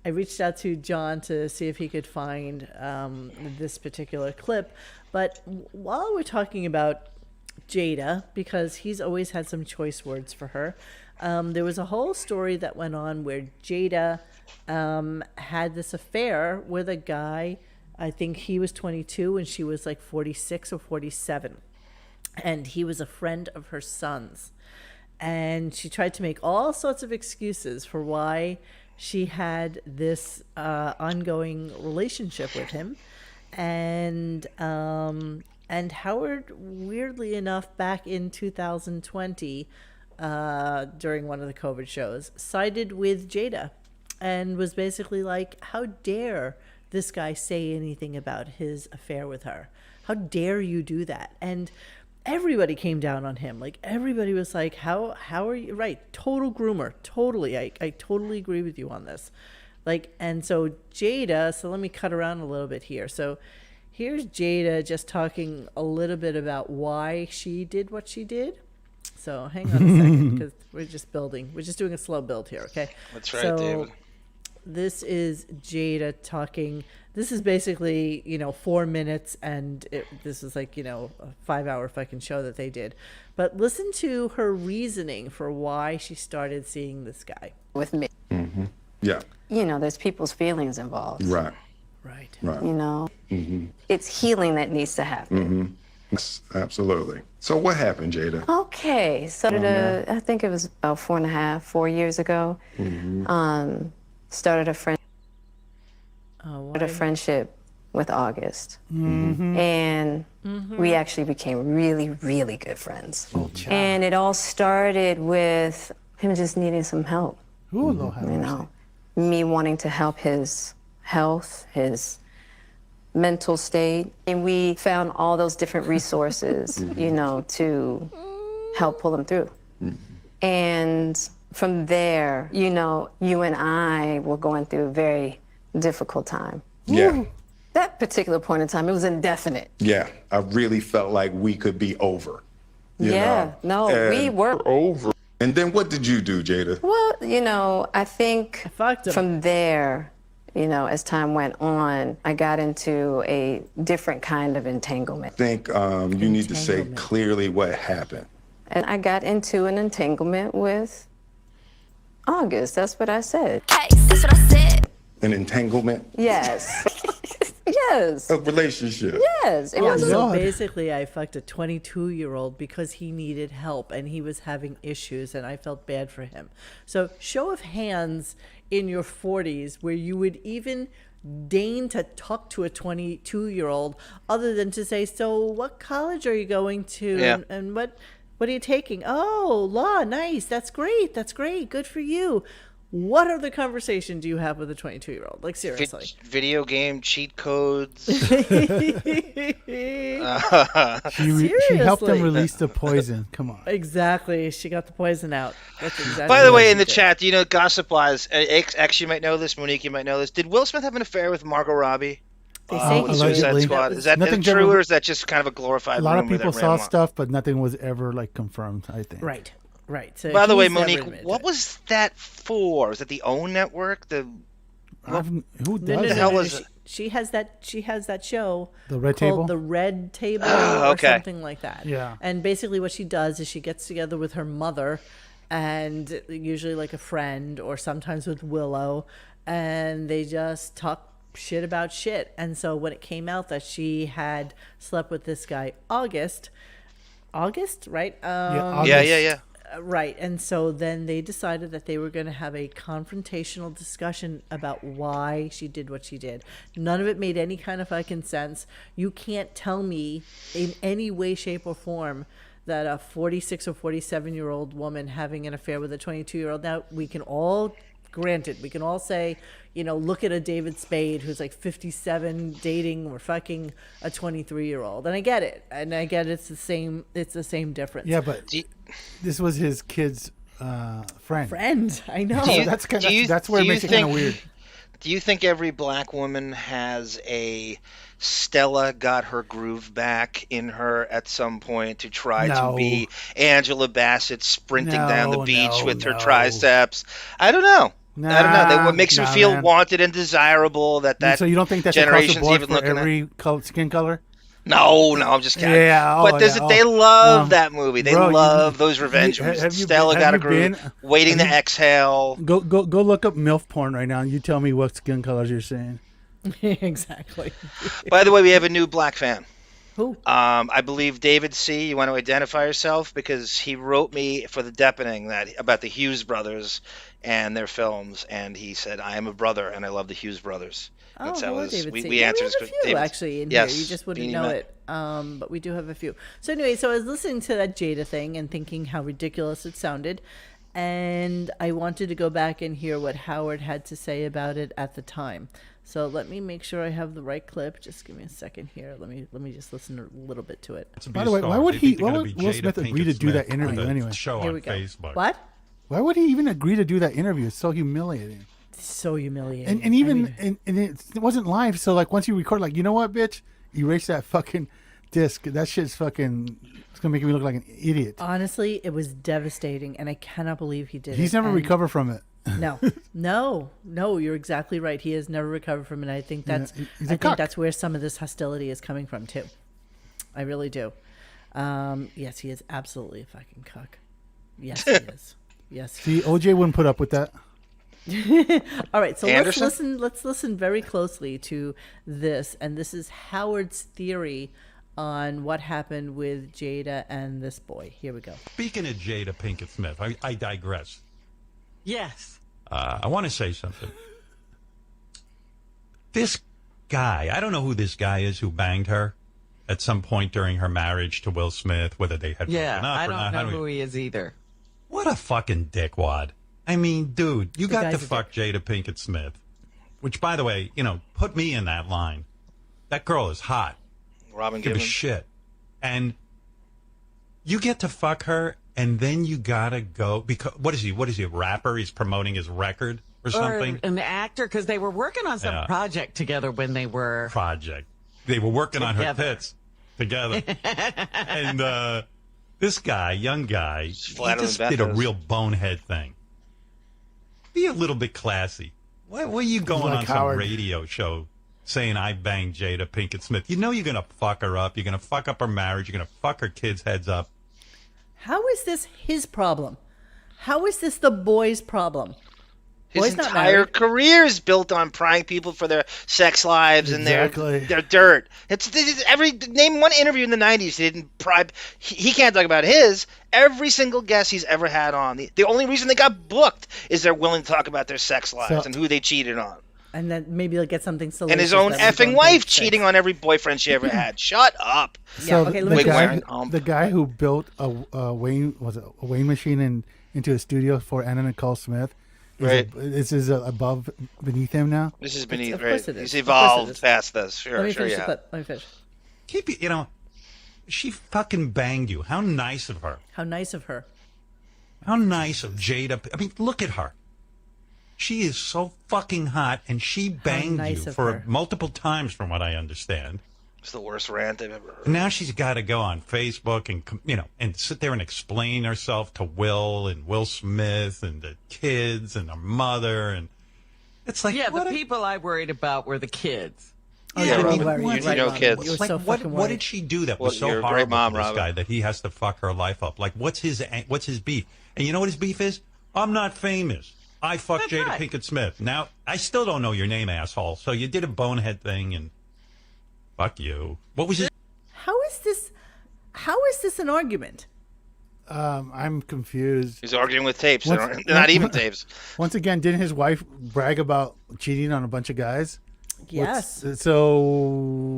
I reached out to John to see if he could find this particular clip. But while we're talking about Jada, because he's always had some choice words for her, there was a whole story that went on where Jada had this affair with a guy. I think he was 22 and she was like 46 or 47, and he was a friend of her son's, and she tried to make all sorts of excuses for why she had this ongoing relationship with him. And Howard, weirdly enough, back in 2020, during one of the COVID shows, sided with Jada and was basically like, how dare this guy say anything about his affair with her? How dare you do that? And everybody came down on him. Like, everybody was like, how are you? Right. Total groomer. Totally. I totally agree with you on this. Like, and so Jada, so let me cut around a little bit here. So here's Jada just talking a little bit about why she did what she did. So hang on a second, because we're just building. We're just doing a slow build here, okay? That's right, so, David. This is Jada talking. This is basically, 4 minutes, and this is like, a 5-hour fucking show that they did. But listen to her reasoning for why she started seeing this guy. With me. Mm-hmm. Yeah. There's people's feelings involved. Right. Right. Mm-hmm. It's healing that needs to happen. Mm-hmm. Yes, absolutely. So what happened, Jada? Okay, so I think it was about 4 years ago. Mm-hmm. Started a friendship with August, and we actually became really, really good friends. And it all started with him just needing some help. Me wanting to help his health, his mental state, and we found all those different resources, to help pull him through. And from there, you and I were going through a very difficult time. Yeah. That particular point in time, it was indefinite. Yeah, I really felt like we could be over. We were over. And then what did you do, Jada? Well, I think from there, as time went on, I got into a different kind of entanglement. I think you need to say clearly what happened. And I got into an entanglement with August. That's what I said. Hey, that's what I said. An entanglement? Yes. Yes. A relationship? Yes. It was. So basically, I fucked a 22-year-old because he needed help and he was having issues and I felt bad for him. So show of hands in your 40s where you would even deign to talk to a 22-year-old other than to say, so what college are you going to? Yeah. And what are you taking? Oh, law. Nice. That's great. That's great. Good for you. What other conversation do you have with a 22-year-old? Like, seriously. Video game cheat codes. She helped him release the poison. Come on. Exactly. She got the poison out. That's exactly. By the way, in the chat, do you know, gossip-wise, X, you might know this, Monique, you might know this. Did Will Smith have an affair with Margot Robbie? They say with Suicide Squad. Is that true, or is that just kind of a glorified rumor? A lot of that people saw stuff, but nothing was ever confirmed, I think. Right. Right. So by the way, Monique, what was that for? Was it the OWN network? Who does the hell was it? She has that show. The Red called Table? The Red Table or okay. something like that. Yeah. And basically what she does is she gets together with her mother and usually like a friend or sometimes with Willow, and they just talk shit about shit. And so when it came out that she had slept with this guy August, right? Yeah. Right. And so then they decided that they were going to have a confrontational discussion about why she did what she did. None of it made any kind of fucking sense. You can't tell me in any way, shape, or form that a 46 or 47-year-old woman having an affair with a 22-year-old. Now, we can all, granted, we can all say, look at a David Spade who's like 57 dating or fucking a 23-year-old. And I get it. And I get it's the same difference. Yeah, but this was his kid's friend. Friend, I know. That's where it makes it kind of weird. Do you think every black woman has a Stella got her groove back in her at some point to try to be Angela Bassett sprinting down the beach with her triceps? I don't know. I don't know. What makes me feel wanted and desirable that so you don't think that's generation's across the board even for looking every skin color? No, I'm just kidding. Yeah, but they love that movie. They love those revenge movies. Stella got a groove, waiting to exhale. Go look up MILF porn right now, and you tell me what skin colors you're saying. Exactly. By the way, we have a new black fan. Who? I believe David C. You want to identify yourself because he wrote me for the Deppening about the Hughes brothers and their films, and he said, "I am a brother, and I love the Hughes brothers." Oh, hello, David C. We answered have a few actually in here. You just wouldn't know it, but we do have a few. So anyway, I was listening to that Jada thing and thinking how ridiculous it sounded, and I wanted to go back and hear what Howard had to say about it at the time. So let me make sure I have the right clip. Just give me a second here. Let me just listen a little bit to it. By the way, why would Will Smith agree to do that interview anyway? Show Here on we go. Facebook. What? Why would he even agree to do that interview? It's so humiliating. So humiliating. And even and it wasn't live. So like once you record, like, you know what, bitch, erase that fucking disc. That shit's fucking. It's gonna make me look like an idiot. Honestly, it was devastating, and I cannot believe he did it. He's never recovered from it. No, you're exactly right. He has never recovered from it. I think that's that's where some of this hostility is coming from too. I really do. Yes, he is absolutely a fucking cuck. Yes, he is. Yes. See, OJ wouldn't put up with that. All right, so let's listen very closely to this, and this is Howard's theory on what happened with Jada and this boy. Here we go. Speaking of Jada Pinkett Smith, I digress. Yes. I want to say something. This guy, I don't know who this guy is who banged her at some point during her marriage to Will Smith, whether they had broken up I or not. don't know who he is either. What a fucking dickwad. I mean, dude, you got to fuck Jada Pinkett Smith. Which, by the way, put me in that line. That girl is hot. Robin Give a Gibbons. shit. And you get to fuck her, and then you gotta go because what is he? A rapper? He's promoting his record or something? Or an actor, because they were working on some project together when they were They were working on her tits together. And this guy, young guy, he just did a real bonehead thing. Be a little bit classy. Why are you going on some radio show saying I banged Jada Pinkett Smith? You know you're going to fuck her up. You're going to fuck up her marriage. You're going to fuck her kids' heads up. How is this his problem? How is this the boy's problem? His entire career is built on prying people for their sex lives and their dirt. Name one interview in the 90s he didn't pry. He can't talk about his. Every single guest he's ever had on. The only reason they got booked is they're willing to talk about their sex lives and who they cheated on. And then maybe they'll get something salacious. And his own effing wife cheating on every boyfriend she ever had. Shut up. So the guy who built a weighing machine into a studio for Anna Nicole Smith. This is above beneath him now. This is beneath, right? He's evolved past this. Sure, Let me finish the clip. Let me finish. She fucking banged you. How nice of her. How nice of her. How nice of Jada. I mean, look at her. She is so fucking hot, and she banged you for multiple times, from what I understand. It's the worst rant I've ever heard. Now she's got to go on Facebook and and sit there and explain herself to Will and Will Smith and the kids and her mother, and it's like the people I worried about were the kids. Kids. What did she do that was so horrible to this guy that he has to fuck her life up? Like, what's his beef? And you know what his beef is? I'm not famous. I fucked Jada Pinkett Smith. Now I still don't know your name, asshole. So you did a bonehead thing and. Fuck you. What was it? How is this an argument? I'm confused. He's arguing with tapes. They're not even tapes. Once again, didn't his wife brag about cheating on a bunch of guys? Yes. So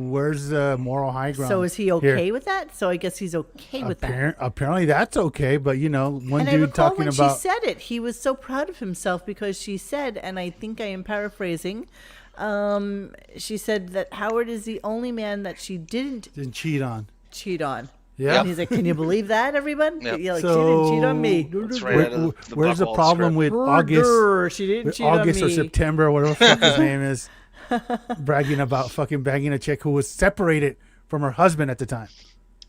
where's the moral high ground? So is he okay with that? So I guess he's okay with that. Apparently that's okay, but one and dude talking when about. She said it. He was so proud of himself because she said, and I think I am paraphrasing. She said that Howard is the only man that she didn't cheat on. Yeah. And he's like, can you believe that, everyone? Yep. Yeah, like, she didn't cheat on me. Where's the problem with August? She didn't cheat on me. August or September, whatever the fuck his name is, bragging about fucking banging a chick who was separated from her husband at the time.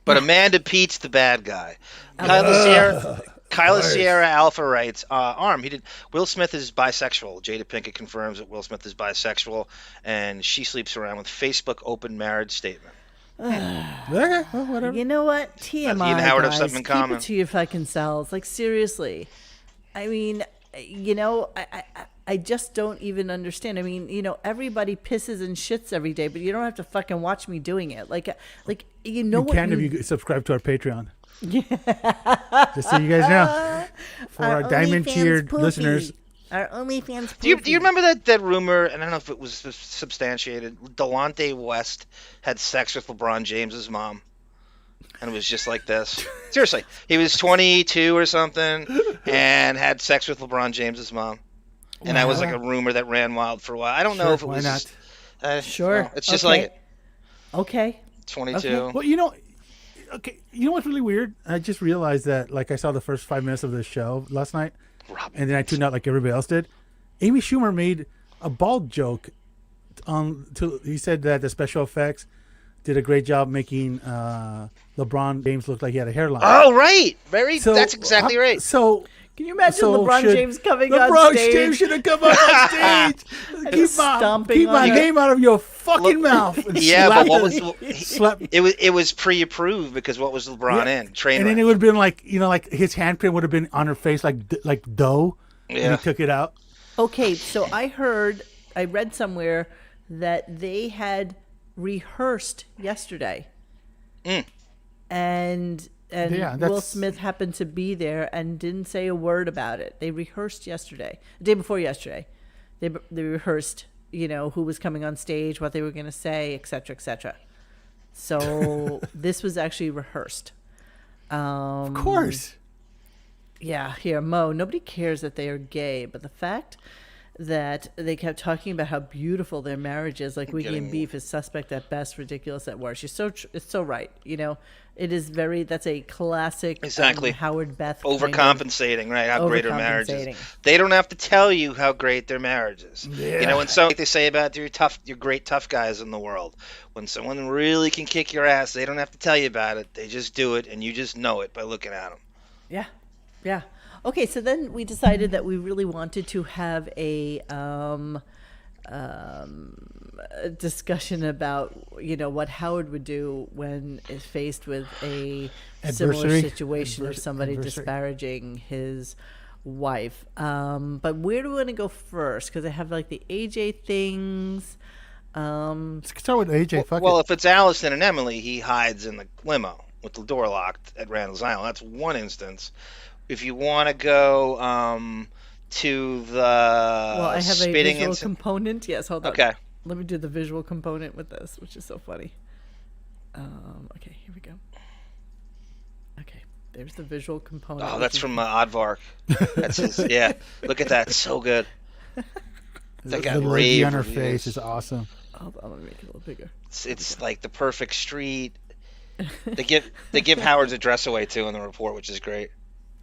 But Amanda Pete's the bad guy. Kyla Sierra Alpha writes, Will Smith is bisexual. Jada Pinkett confirms that Will Smith is bisexual, and she sleeps around with Facebook open marriage statement. Okay, well, whatever. You know what? TMI, he and Howard guys, have something in common. Keep it to your fucking selves. Like, seriously. I mean, I just don't even understand. I mean, everybody pisses and shits every day, but you don't have to fucking watch me doing it. You can if you subscribe to our Patreon. Yeah. Just so you guys know. For our diamond-tiered listeners. Our OnlyFans. Do you remember that rumor, and I don't know if it was substantiated, Delonte West had sex with LeBron James's mom? And it was just like this. Seriously. He was 22 or something and had sex with LeBron James's mom. And that was like a rumor that ran wild for a while. I don't know if it was... Why not? Sure. It's just like it. Okay. 22. Okay. Well, okay, you know what's really weird? I just realized that, I saw the first 5 minutes of the show last night, and then I tuned out like everybody else did. Amy Schumer made a bald joke. He said that the special effects did a great job making LeBron James look like he had a hairline. Oh, right. That's exactly right. So can you imagine LeBron James coming on stage? LeBron James should have come up on stage. Keep my name out of your fucking mouth. Yeah, but what was it was pre-approved because what was LeBron in? And then it would have been like his handprint would have been on her face like dough. Yeah. And he took it out. Okay, so I read somewhere that they had rehearsed yesterday. And Will Smith happened to be there and didn't say a word about it. They rehearsed yesterday, the day before yesterday. They rehearsed, who was coming on stage, what they were going to say, et cetera, et cetera. So this was actually rehearsed. Of course. Yeah, here, Mo, nobody cares that they are gay, but the fact that they kept talking about how beautiful their marriage is, like Wiggy and Beef is suspect at best, ridiculous at worst. It's so right. It is that's a classic Howard Beth overcompensating, right? How great her marriage is. They don't have to tell you how great their marriage is. Yeah. And so like they say about your great tough guys in the world. When someone really can kick your ass, they don't have to tell you about it. They just do it, and you just know it by looking at them. Yeah. Yeah. Okay, so then we decided that we really wanted to have a discussion about, what Howard would do when faced with a similar situation of somebody disparaging his wife. But where do we want to go first? Because I have like the AJ things. Let's start with AJ. Well, if it's Allison and Emily, he hides in the limo with the door locked at Randall's Island. That's one instance. If you want to go to the I have a visual component. Yes, hold on. Okay. Let me do the visual component with this, which is so funny. Okay, here we go. Okay, there's the visual component. Oh, that's from Aardvark. That's his, yeah. Look at that, so good. The lady on her face is awesome. Hold on, let me make it a little bigger. It's like the perfect street. They give Howard's address away too in the report, which is great.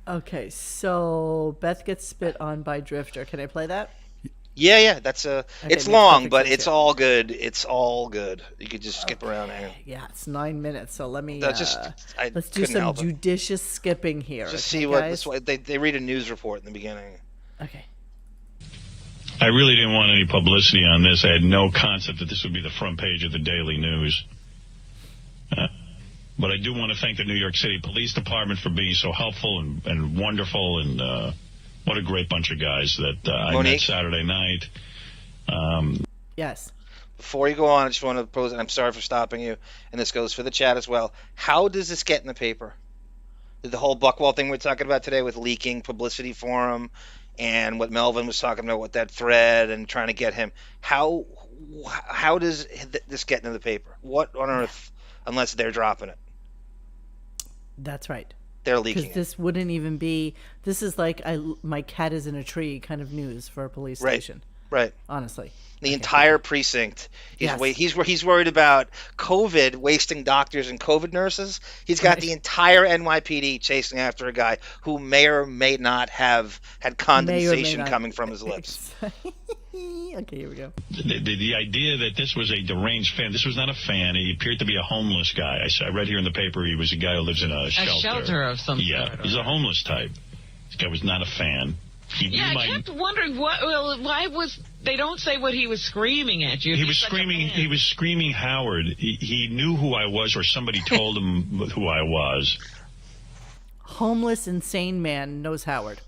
Okay, so Beth gets spit on by Drifter. Can I play that? Yeah. That's it's long, but it's all good. It's all good. You could just skip around. Yeah, it's 9 minutes. So let me. Let's do some judicious skipping here. Just see what they read a news report in the beginning. Okay. I really didn't want any publicity on this. I had no concept that this would be the front page of the Daily News. But I do want to thank the New York City Police Department for being so helpful and wonderful, and what a great bunch of guys that I met Saturday night. Yes. Before you go on, I just want to pose, and I'm sorry for stopping you, and this goes for the chat as well. How does this get in the paper? The whole Buckwall thing we're talking about today with leaking publicity for him, and what Melvin was talking about with that thread and trying to get him. How does this get into the paper? What on earth, unless they're dropping it? That's right. They're leaking because this wouldn't even be. This is like my cat is in a tree kind of news for a police station. Right. Honestly. The entire precinct. He's worried about COVID wasting doctors and COVID nurses. He's got the entire NYPD chasing after a guy who may or may not have had condensation coming from his lips. Okay, here we go. The idea that this was a deranged fan. This was not a fan. He appeared to be a homeless guy. I read here in the paper he was a guy who lives in a shelter. A shelter of some sort. Yeah, he's a homeless type. This guy was not a fan. I kept wondering why was they don't say what he was screaming at you. He was screaming. He was screaming Howard. He knew who I was, or somebody told him who I was. Homeless, insane man knows Howard.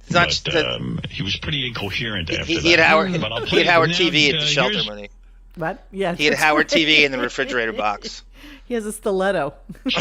He was pretty incoherent after that. He had Howard TV at the shelter money. What? Yeah. He had Howard TV in the refrigerator box. He has a stiletto. This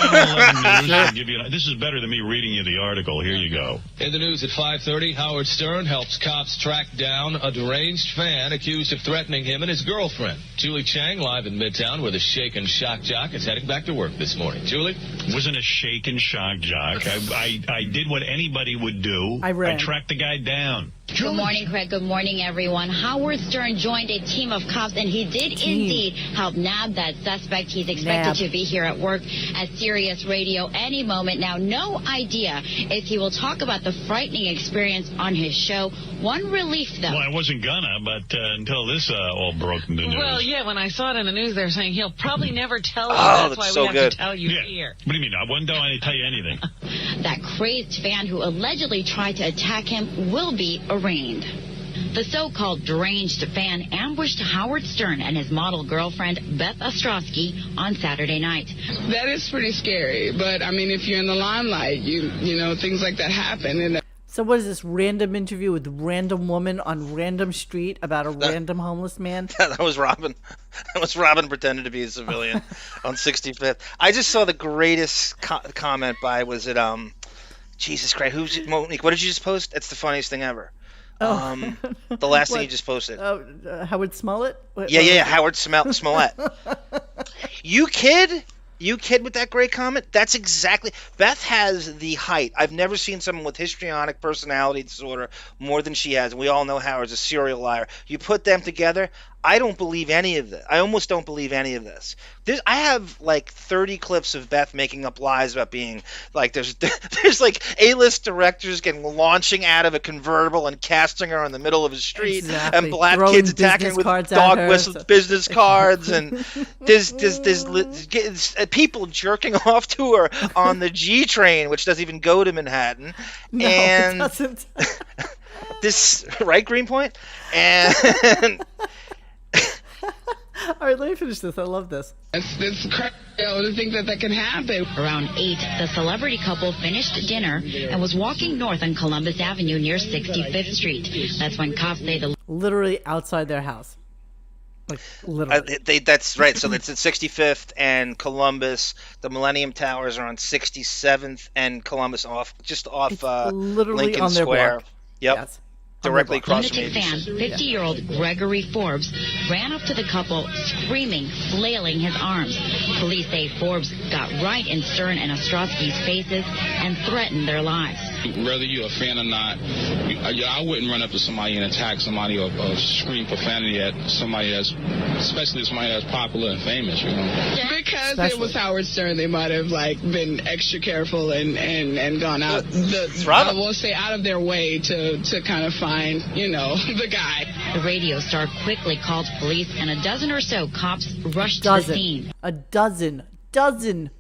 is better than me reading you the article. Here you go. In the news at 5:30, Howard Stern helps cops track down a deranged fan accused of threatening him and his girlfriend. Julie Chang live in Midtown where the shaken shock jock is heading back to work this morning. Julie? Wasn't a shaken shock jock. I did what anybody would do. I ran. I tracked the guy down. Good morning, Craig. Good morning, everyone. Howard Stern joined a team of cops, and he did indeed help nab that suspect. He's expected to be here at work at Sirius Radio any moment. Now, no idea if he will talk about the frightening experience on his show. One relief, though. Well, I wasn't gonna, but until this all broke into the news. Well, yeah, when I saw it in the news, they're saying he'll probably never tell you. Oh, that's why so we have good. to tell you here. What do you mean? I wouldn't tell you anything. That crazed fan who allegedly tried to attack him will be arraigned. The so-called deranged fan ambushed Howard Stern and his model girlfriend, Beth Ostrowski, on Saturday night. That is pretty scary, but I mean, if you're in the limelight, you know, things like that happen. And so what is this random interview with random woman on random street about a random homeless man? That was Robin. That was Robin pretending to be a civilian on 65th. I just saw the greatest comment by, was it, Jesus Christ, Monique, what did you just post? That's the funniest thing ever. The last thing you just posted. Howard Smollett? Yeah, Howard Smollett. You kid with that great comment? That's exactly. Beth has the height. I've never seen someone with histrionic personality disorder more than she has. We all know Howard's a serial liar. You put them together, I don't believe any of this. I almost don't believe any of this. I have like 30 clips of Beth making up lies about being like there's like A-list directors launching out of a convertible and casting her in the middle of a street, and black Throwing kids attacking her with dog whistles, business cards, and there's people jerking off to her on the G train, which doesn't even go to Manhattan. No, and it doesn't. This right, Greenpoint, and. All right, let me finish this. I love this. It's crazy to think that can happen. Around 8, the celebrity couple finished dinner and was walking north on Columbus Avenue near 65th Street. That's when cops say the... Literally outside their house. Like, literally. That's right. So it's at 65th and Columbus. The Millennium Towers are on 67th and Columbus, off literally Lincoln on their Square. block. Yep. Yes. Directly across from lunatic fan, 50-year-old Gregory Forbes, ran up to the couple, screaming, flailing his arms. Police say Forbes got right in Stern and Ostrowski's faces and threatened their lives. Whether you're a fan or not, I wouldn't run up to somebody and attack somebody or scream profanity at somebody especially somebody that's popular and famous, you know. Because it was Howard Stern, they might have been extra careful and gone out. I will say out of their way to kind of find, the guy. The radio star quickly called police, and a dozen or so cops rushed to the scene.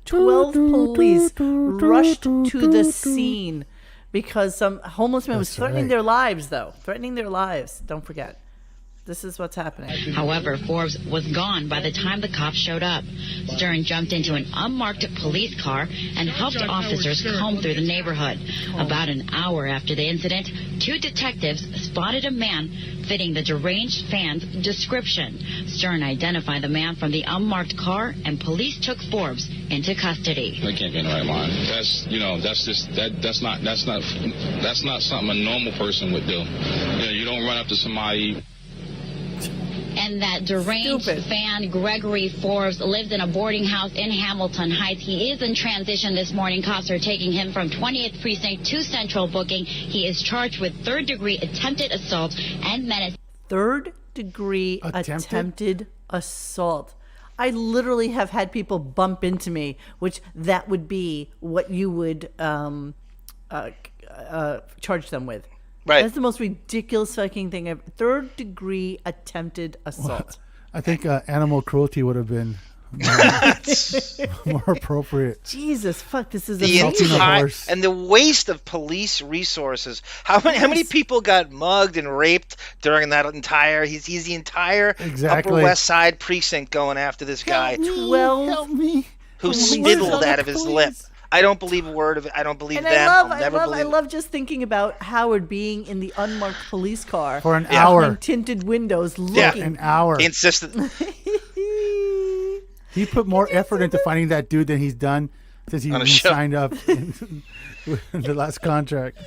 12 police rushed to the scene because some homeless man was threatening their lives, though. Threatening their lives. Don't forget. This is what's happening. However, Forbes was gone by the time the cops showed up. Stern jumped into an unmarked police car and helped officers comb through the neighborhood. About an hour after the incident, 2 detectives spotted a man fitting the deranged fan's description. Stern identified the man from the unmarked car, and police took Forbes into custody. They can't be in the right mind. That's not something a normal person would do. You don't run up to somebody. And that deranged fan, Gregory Forbes, lives in a boarding house in Hamilton Heights. He is in transition this morning. Cops are taking him from 20th Precinct to Central Booking. He is charged with third-degree attempted assault and menace. Third-degree attempted assault. I literally have had people bump into me, which that would be what you would charge them with. Right. That's the most ridiculous fucking thing ever. Third-degree attempted assault. Well, I think animal cruelty would have been more appropriate. Jesus, fuck! This is and the waste of police resources. How many people got mugged and raped during that entire? He's the entire Upper West Side precinct going after this guy. 12 who spittled out of his lip. I don't believe a word of it. I don't believe them. I love just thinking about Howard being in the unmarked police car for an hour, tinted windows, looking. Yeah, an hour. He insisted. He put more effort into finding that dude than he's done since he signed up in the last contract.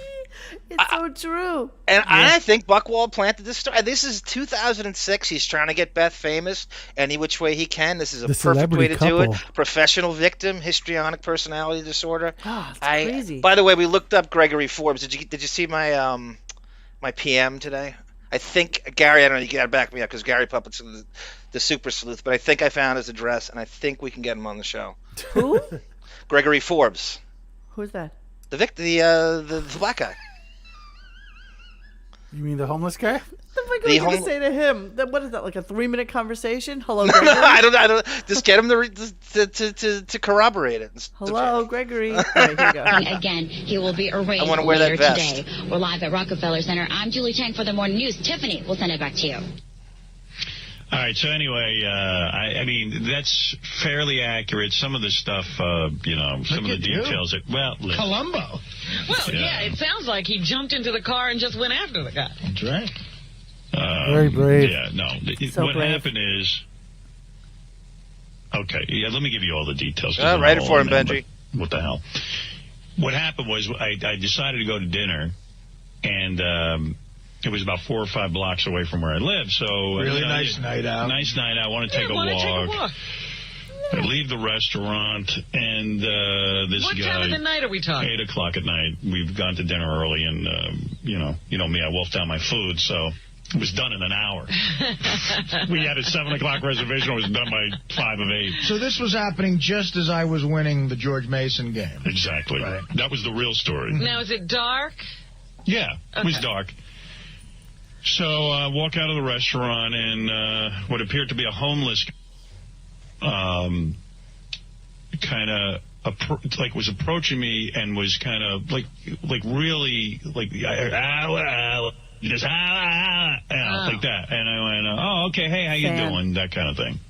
It's so true. And I think Buckwald planted this story. This is 2006. He's trying to get Beth famous any which way he can. This is a perfect way to do it. Professional victim, histrionic personality disorder. Oh, it's crazy. By the way, we looked up Gregory Forbes. Did you see my my PM today. I think Gary. I don't know. You gotta back me up because Gary Puppet's the super sleuth. But I think I found his address, and I think we can get him on the show. Who? Gregory Forbes. Who's that? The black guy. You mean the homeless guy? What are you going to say to him? What is that, like a 3-minute conversation? Hello, Gregory? I don't. Just get him to corroborate it. Hello, Gregory. All right, here you go. Again, he will be arraigned I want to wear later that vest. today. We're live at Rockefeller Center. I'm Julie Chang for the Morning News. Tiffany, we'll send it back to you. All right, so anyway, I mean, that's fairly accurate. Some of the stuff, some of the details. Listen. Columbo. Well, yeah, it sounds like he jumped into the car and just went after the guy. That's right. Very brave. Yeah, no. So what brave. happened is... Okay, yeah, let me give you all the details. Write it for him, Benji. What the hell? What happened was I decided to go to dinner, and... it was about 4 or 5 blocks away from where I live, so... Really nice night out. Nice night out. I want to take a walk. I leave the restaurant, and this what guy... What time of the night are we talking? 8 o'clock at night. We've gone to dinner early, and, you know me, I wolfed down my food, so it was done in an hour. We had a 7 o'clock reservation. It was done by 5 of 8. So this was happening just as I was winning the George Mason game. Exactly. Right. That was the real story. Now, is it dark? Yeah, it was dark. So I walk out of the restaurant, and what appeared to be a homeless kind of was approaching me and was kind of like really like just like that. And I went, oh, okay, hey, how you doing? That kind of thing.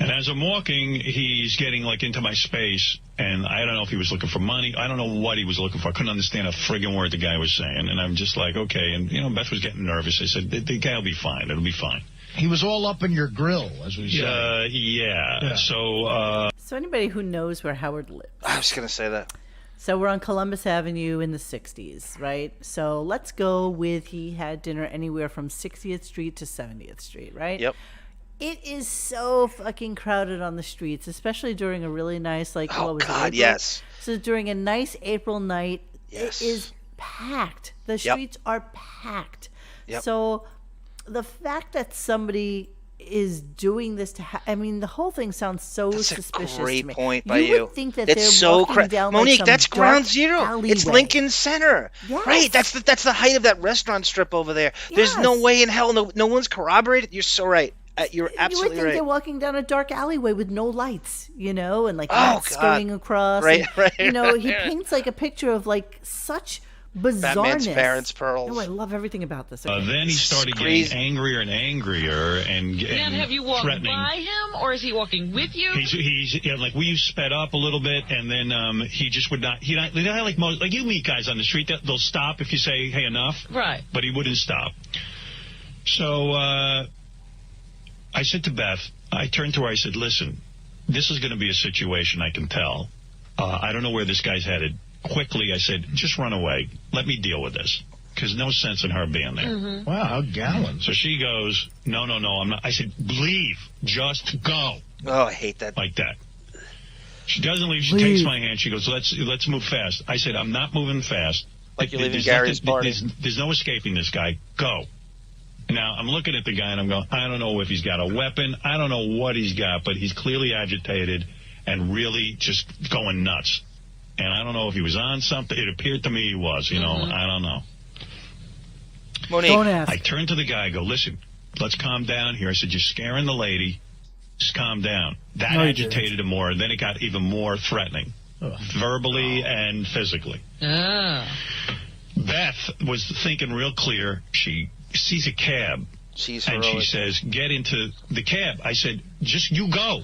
And as I'm walking, he's getting like into my space, and I don't know if he was looking for money. I don't know what he was looking for. I couldn't understand a friggin' word the guy was saying. And I'm just like, okay. And, Beth was getting nervous. I said, the guy will be fine. It'll be fine. He was all up in your grill, as we say. Yeah. So anybody who knows where Howard lives. I was going to say that. So we're on Columbus Avenue in the 60s, right? So let's go with he had dinner anywhere from 60th Street to 70th Street, right? Yep. It is so fucking crowded on the streets, especially during a really nice, April? Yes. So during a nice April night, It is packed. The streets are packed. Yep. So the fact that somebody is doing this to the whole thing sounds so suspicious to me. That's a great point by you. You would think that that's they're so walking down Monique, some that's ground zero. alleyway. It's Lincoln Center. Yes. Right. That's the height of that restaurant strip over there. There's no way in hell no one's corroborated. You're so right. You're absolutely you would think right. they're walking down a dark alleyway with no lights, and rats scurrying across. Right, and, he paints like a picture of such bizarreness. Batman's parents' pearls. Oh, I love everything about this. Okay. Then he started getting angrier and angrier and Now, have you walked threatening. by him, or is he walking with you? He's we sped up a little bit, and then he just would not. Like you meet guys on the street, they'll stop if you say, "Hey, enough." Right. But he wouldn't stop. So I said to Beth, I turned to her, I said, listen, this is going to be a situation, I can tell. I don't know where this guy's headed. Quickly, I said, just run away. Let me deal with this. Because no sense in her being there. Mm-hmm. Wow, how gallant. So she goes, no, I'm not. I said, leave. Just go. Oh, I hate that. Like that. She doesn't leave. She takes my hand. She goes, let's move fast. I said, I'm not moving fast. Like you're leaving Gary's party. There's no escaping this guy. Go. Now, I'm looking at the guy, and I'm going, I don't know if he's got a weapon. I don't know what he's got, but he's clearly agitated and really just going nuts. And I don't know if he was on something. It appeared to me he was, I don't know. Monique. Don't ask. I turned to the guy, I go, listen, let's calm down here. I said, you're scaring the lady. Just calm down. That agitated him more, and then it got even more threatening, verbally and physically. Beth was thinking real clear. She sees a cab, she says, get into the cab. I said, just you go.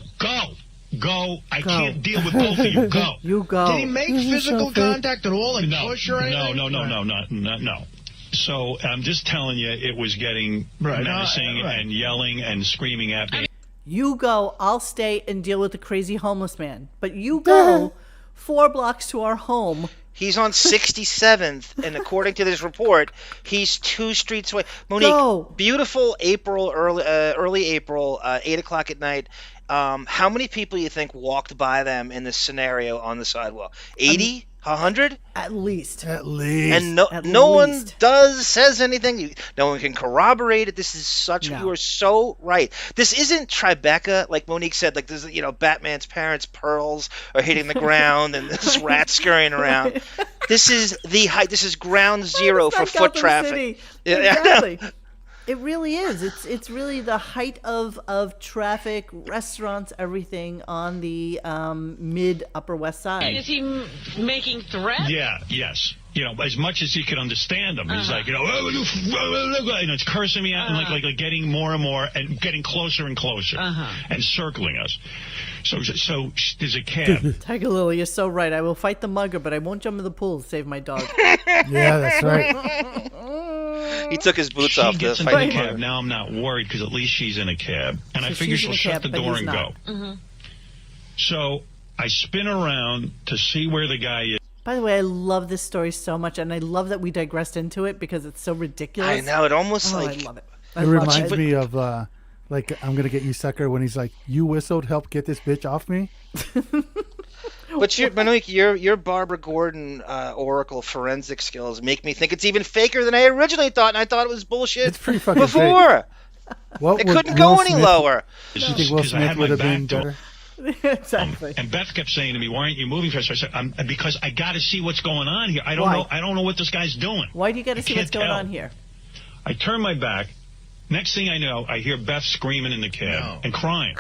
I can't deal with both of you. Go. You go. Did he make physical contact at all and push or anything? No. So I'm just telling you, it was getting menacing and yelling and screaming at me. You go, I'll stay and deal with the crazy homeless man. But you go 4 blocks to our home. He's on 67th, and according to this report, he's 2 streets away. Monique, beautiful April, early April, 8 o'clock at night. How many people you think walked by them in this scenario on the sidewalk? 80? 100? At least. And no one says anything. No one can corroborate it. This is you are so right. This isn't Tribeca, like Monique said, like this, Batman's parents' pearls are hitting the ground and this rat scurrying around. This is this is ground zero for foot traffic. City. Exactly. It really is. It's really the height of traffic, restaurants, everything on the mid Upper West Side. Is he making threats? Yeah. Yes. As much as he could understand them, he's like, it's cursing me out and like getting more and more and getting closer and closer and circling us. So there's a cab. Tiger Lily, you're so right. I will fight the mugger, but I won't jump in the pool to save my dog. Yeah, that's right. He took his boots off. She gets in the cab. Now I'm not worried because at least she's in a cab. And I figure she'll shut the door and go. Mm-hmm. So I spin around to see where the guy is. By the way, I love this story so much, and I love that we digressed into it because it's so ridiculous. I know. It almost I love it. It reminds me of, like, I'm going to get you, sucker, when he's like, you whistled, help get this bitch off me. But Monique, your Barbara Gordon Oracle forensic skills make me think it's even faker than I originally thought, and I thought it was bullshit. It's pretty fucking before. It couldn't go any lower. You think Will Smith would have been better? Exactly. And Beth kept saying to me, "Why aren't you moving faster?" I said, "Because I got to see what's going on here. I don't know. I don't know what this guy's doing. Why do you got to see what's going on here?" I turn my back. Next thing I know, I hear Beth screaming in the cab and crying.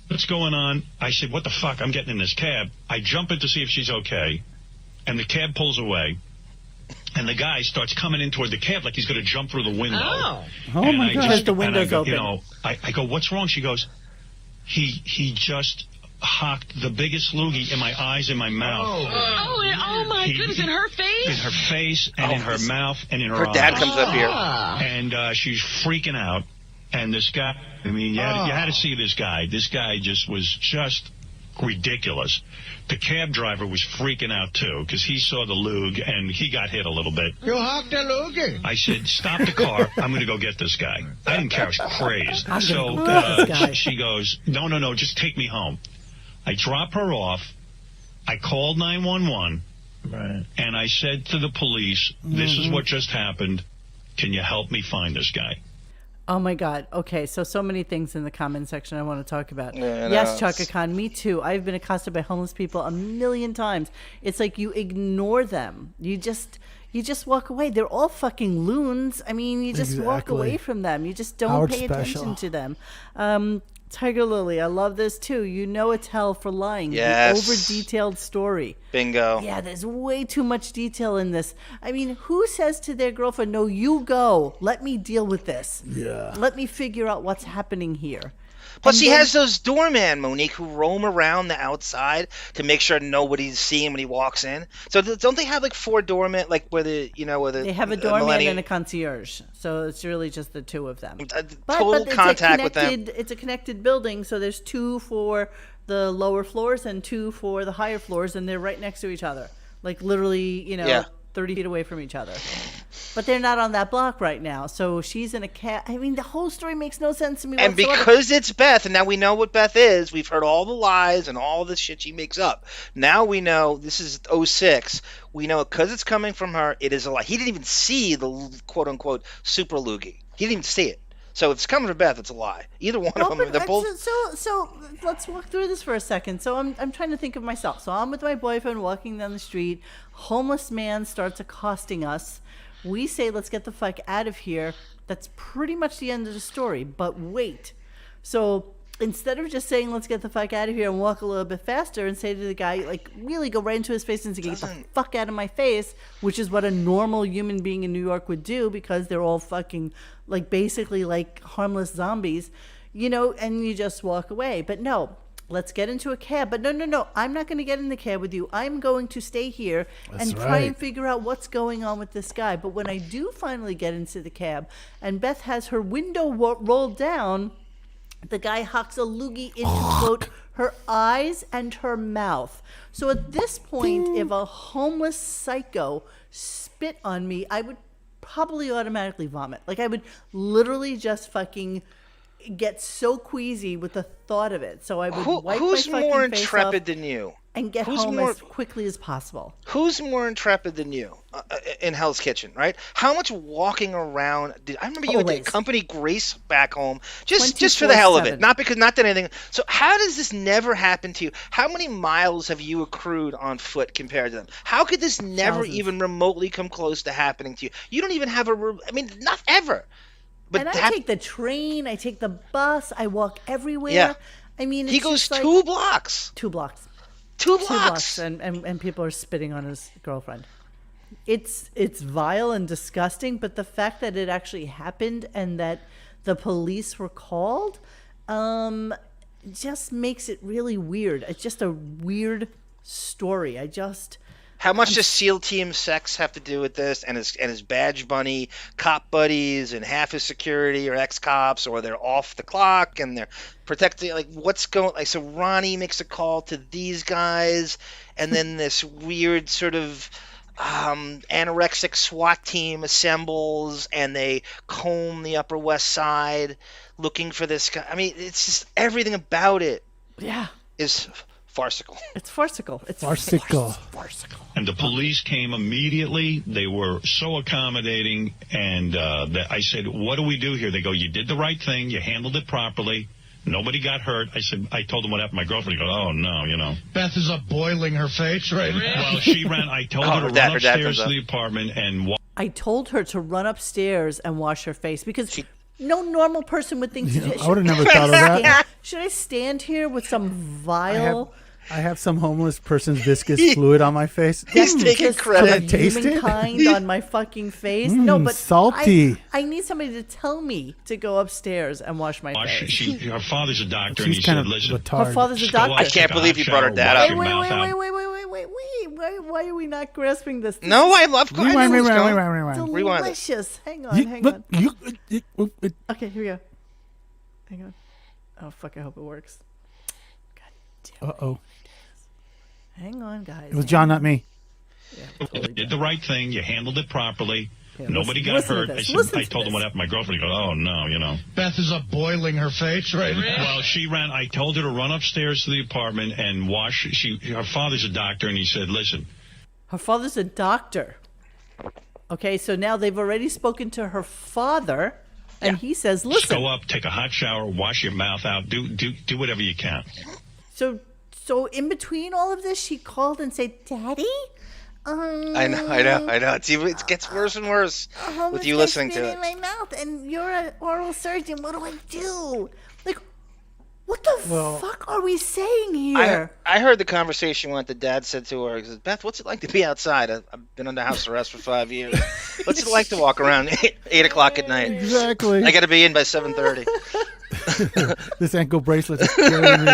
What's going on? I said, "What the fuck? I'm getting in this cab." I jump in to see if she's okay, and the cab pulls away. And the guy starts coming in toward the cab like he's going to jump through the window. Oh my God! Because the window's open. I go, "What's wrong?" She goes, He just hocked the biggest loogie in my eyes and my mouth. Oh my goodness, in her face? In her face and in her mouth and in her eyes. Her dad comes up here. And she's freaking out. And this guy, I mean, you had to see this guy. This guy was just ridiculous. The cab driver was freaking out, too, because he saw the lug and he got hit a little bit. You hocked the loogie. I said, "Stop the car. I'm going to go get this guy." I didn't care. I was crazed. So she goes, No, just take me home. I drop her off. I called 911. Right. And I said to the police, "This is what just happened. Can you help me find this guy?" Oh my God. Okay, so many things in the comment section I want to talk about. Yeah, yes, Chaka Khan, me too. I've been accosted by homeless people a million times. It's like you ignore them. You just walk away. They're all fucking loons. I mean, you just walk away from them. You just don't pay attention to them. Tiger Lily, I love this too. You know it's hell for lying. Yes. The over-detailed story. Bingo. Yeah, there's way too much detail in this. I mean, who says to their girlfriend, "No, you go. Let me deal with this. Yeah. Let me figure out what's happening here." Plus, he has those doorman, Monique, who roam around the outside to make sure nobody's seeing him when he walks in. So don't they have like 4 doormen, like where they have a doorman and a concierge. So it's really just the 2 of them. Total contact with them. It's a connected building, so there's 2 for the lower floors and 2 for the higher floors, and they're right next to each other, like literally, 30 feet away from each other. But they're not on that block right now. So she's in a cab. I mean, the whole story makes no sense to me and whatsoever. Because it's Beth, and now we know what Beth is, we've heard all the lies and all the shit she makes up. Now we know this is 06. We know because it's coming from her, it is a lie. He didn't even see the quote-unquote super loogie. He didn't even see it. So if it's coming from Beth, it's a lie. Either one of them, they're both... So let's walk through this for a second. So I'm trying to think of myself. So I'm with my boyfriend walking down the street. Homeless man starts accosting us. We say, "Let's get the fuck out of here." That's pretty much the end of the story. But wait. So instead of just saying, "Let's get the fuck out of here," and walk a little bit faster and say to the guy, like, really go right into his face and say, "Get the fuck out of my face," which is what a normal human being in New York would do because they're all fucking, like, basically like harmless zombies, and you just walk away. But no. Let's get into a cab. But no. I'm not going to get in the cab with you. I'm going to stay here and try and figure out what's going on with this guy. But when I do finally get into the cab and Beth has her window rolled down, the guy hocks a loogie into, quote, her eyes and her mouth. So at this point, if a homeless psycho spit on me, I would probably automatically vomit. Like, I would literally just fucking get so queasy with the thought of it. So I would wipe my fucking Who's more face intrepid off. than you? and get home as quickly as possible. Who's more intrepid than you in Hell's Kitchen, right? How much walking around I remember you would accompany Grace back home just for the hell of it, not that anything. So how does this never happen to you? How many miles have you accrued on foot compared to them? How could this never even remotely come close to happening to you? You don't even have not ever. But I take the train, I take the bus, I walk everywhere. Yeah. I mean, he goes 2 blocks. 2 blocks. 2 blocks. And people are spitting on his girlfriend. It's vile and disgusting, but the fact that it actually happened and that the police were called just makes it really weird. It's just a weird story. How much does SEAL Team Sex have to do with this? And his badge bunny cop buddies and half his security are ex-cops, or they're off the clock and they're protecting. Like, what's going? Like, so Ronnie makes a call to these guys, and then this weird sort of anorexic SWAT team assembles, and they comb the Upper West Side looking for this guy. I mean, it's just everything about it. Yeah. Is farcical. It's farcical. It's farcical. And the police came immediately. They were so accommodating. And I said, what do we do here? They go, you did the right thing. You handled it properly. Nobody got hurt. I told them what happened. My girlfriend goes, oh, no, Beth is up boiling her face right now. Well, she ran. I told her to run upstairs to the apartment and I told her to run upstairs and wash her face because no normal person would think to do it. I would have never thought of that. Should I stand here with some vile... I have some homeless person's viscous fluid on my face. He's taking credit. Taste it? Humankind on my fucking face. No, but salty. I need somebody to tell me to go upstase and wash my face. Her father's a doctor, and he said, listen. Her father's a doctor. I can't believe you brought her dad up. Wait. Why are we not grasping this? No, I love Rewind. Delicious. Hang on. Okay, here we go. Hang on. Oh, fuck, I hope it works. Uh-oh. Hang on, guys. It was John, not me. Yeah, you did the right thing. You handled it properly. Nobody got hurt. I told them what happened. My girlfriend goes, oh, no, Beth is up boiling her face right now. Well, she ran. I told her to run upstairs to the apartment and wash. Her father's a doctor, and he said, listen. Her father's a doctor. Okay, so now they've already spoken to her father, and he says, listen. Just go up, take a hot shower, wash your mouth out, do whatever you can. So in between all of this, she called and said, Daddy? I know. It gets worse and worse with you listening to it. In my mouth, and you're an oral surgeon. What do I do? Like, what the fuck are we saying here? I heard the conversation when the dad said to her, he says, Beth, what's it like to be outside? I've been under house arrest for 5 years. What's it like to walk around 8 o'clock at night? Exactly. I got to be in by 7:30. This ankle bracelet is killing me.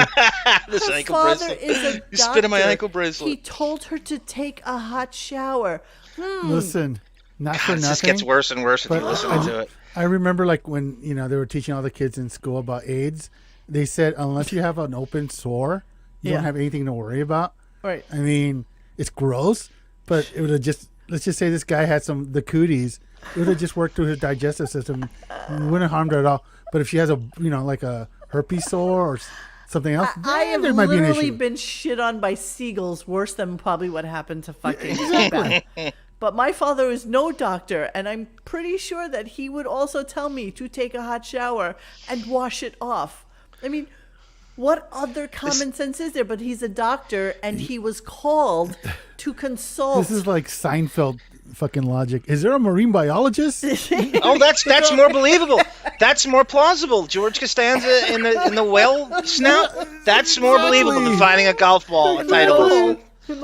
This ankle bracelet. Is a you spit in my ankle bracelet. He told her to take a hot shower. Listen, not for nothing. It just gets worse and worse if you listen to it. I remember like when they were teaching all the kids in school about AIDS, they said unless you have an open sore, you don't have anything to worry about. Right. I mean, it's gross, but it would have just, let's just say this guy had the cooties. It would have just worked through his digestive system. It wouldn't have harmed her at all. But if she has like a herpes sore or something else, I have literally been shit on by seagulls worse than probably what happened to fucking Beth. But my father is no doctor, and I'm pretty sure that he would also tell me to take a hot shower and wash it off. I mean, what other common sense is there? But he's a doctor, and he was called to consult. This is like Seinfeld fucking logic. Is there a marine biologist? Oh, that's more believable. That's more plausible. George Costanza in the whale snout. That's more believable than finding a golf ball. In the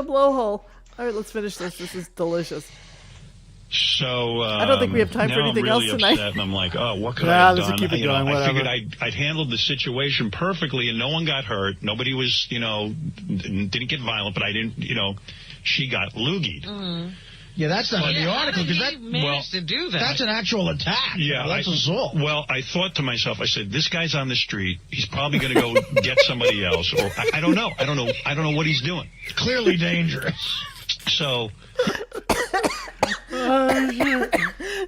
blowhole. All right, let's finish this. This is delicious. So I don't think we have time for anything really else tonight. And I'm like, oh, what could I have done? Keep it going, I figured I'd handled the situation perfectly, and no one got hurt. Nobody was, didn't get violent, but I didn't, she got loogied. Mm-hmm. Yeah, that's not in the article because that managed to do that. That's an actual attack. Yeah, that's assault. Well, I thought to myself, I said, this guy's on the street. He's probably going to go get somebody else, or I don't know. I don't know what he's doing. It's clearly dangerous. So.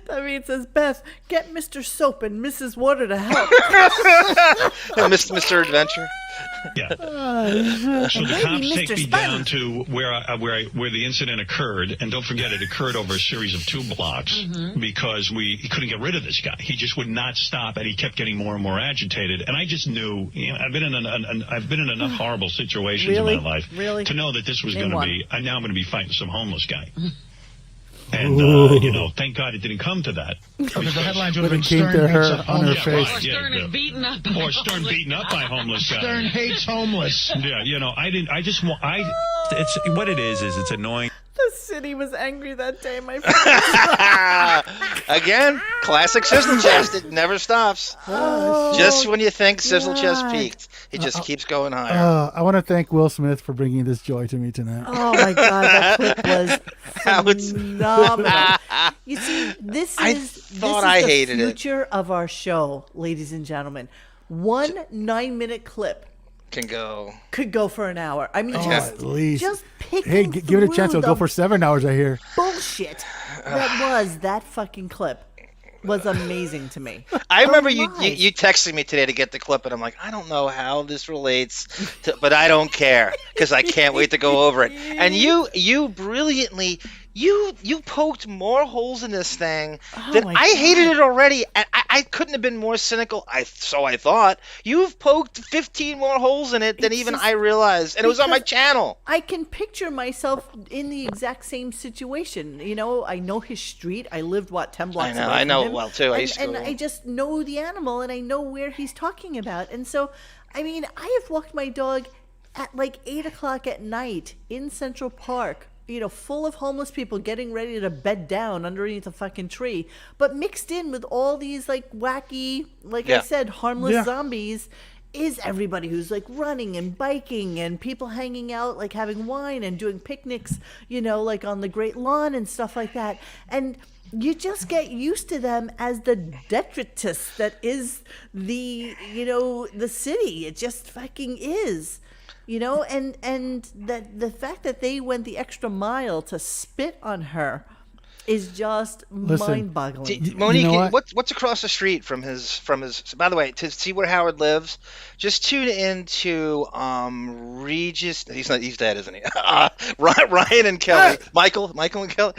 That means says Beth, get Mr. Soap and Mrs. Water to help. Mr. Adventure. Yeah. So the cops take me down to where the incident occurred, and don't forget it occurred over a series of 2 blocks because we couldn't get rid of this guy. He just would not stop, and he kept getting more and more agitated. And I just knew, I've been in enough horrible situations in my life to know that this was going to be. Now I'm going to be fighting some homeless guy. And, thank God it didn't come to that. Because the headlines would have But been it came Stern to hates her a on her homeless face. guy. Or Stern is beaten up. Or Stern beaten up by homeless guys. Stern hates homeless. Yeah, it's what it is it's annoying. The city was angry that day, my friend. Again, classic Sizzle Chest. It never stops. Just when you think Sizzle Chest peaked, it just keeps going higher. I want to thank Will Smith for bringing this joy to me tonight. Oh my God, that clip was phenomenal. You see, this is the future of our show, ladies and gentlemen. 1 9-minute clip could go for an hour. I mean, at least. Just picking Hey, give it a chance. It'll go for 7 hours, I hear. Bullshit. That fucking clip was amazing to me. I remember you texting me today to get the clip, and I'm like, I don't know how this relates, but I don't care because I can't wait to go over it. And you brilliantly. You poked more holes in this thing than I hated it already. I couldn't have been more cynical. So I thought. You've poked 15 more holes in it than even I realized, and it was on my channel. I can picture myself in the exact same situation. I know his street. I lived 10 blocks away from him. I know it well too. And I just know the animal, and I know where he's talking about. And so, I mean, I have walked my dog at like 8 o'clock at night in Central Park. Full of homeless people getting ready to bed down underneath a fucking tree, but mixed in with all these like wacky, I said, harmless zombies is everybody who's like running and biking and people hanging out, like having wine and doing picnics, like on the Great Lawn and stuff like that. And you just get used to them as the detritus that is the city. It just fucking is. And that the fact that they went the extra mile to spit on her is just mind-boggling. Monique, what's across the street from his? By the way, to see where Howard lives, just tune into Regis. He's dead, isn't he? Ryan and Kelly, Michael and Kelly,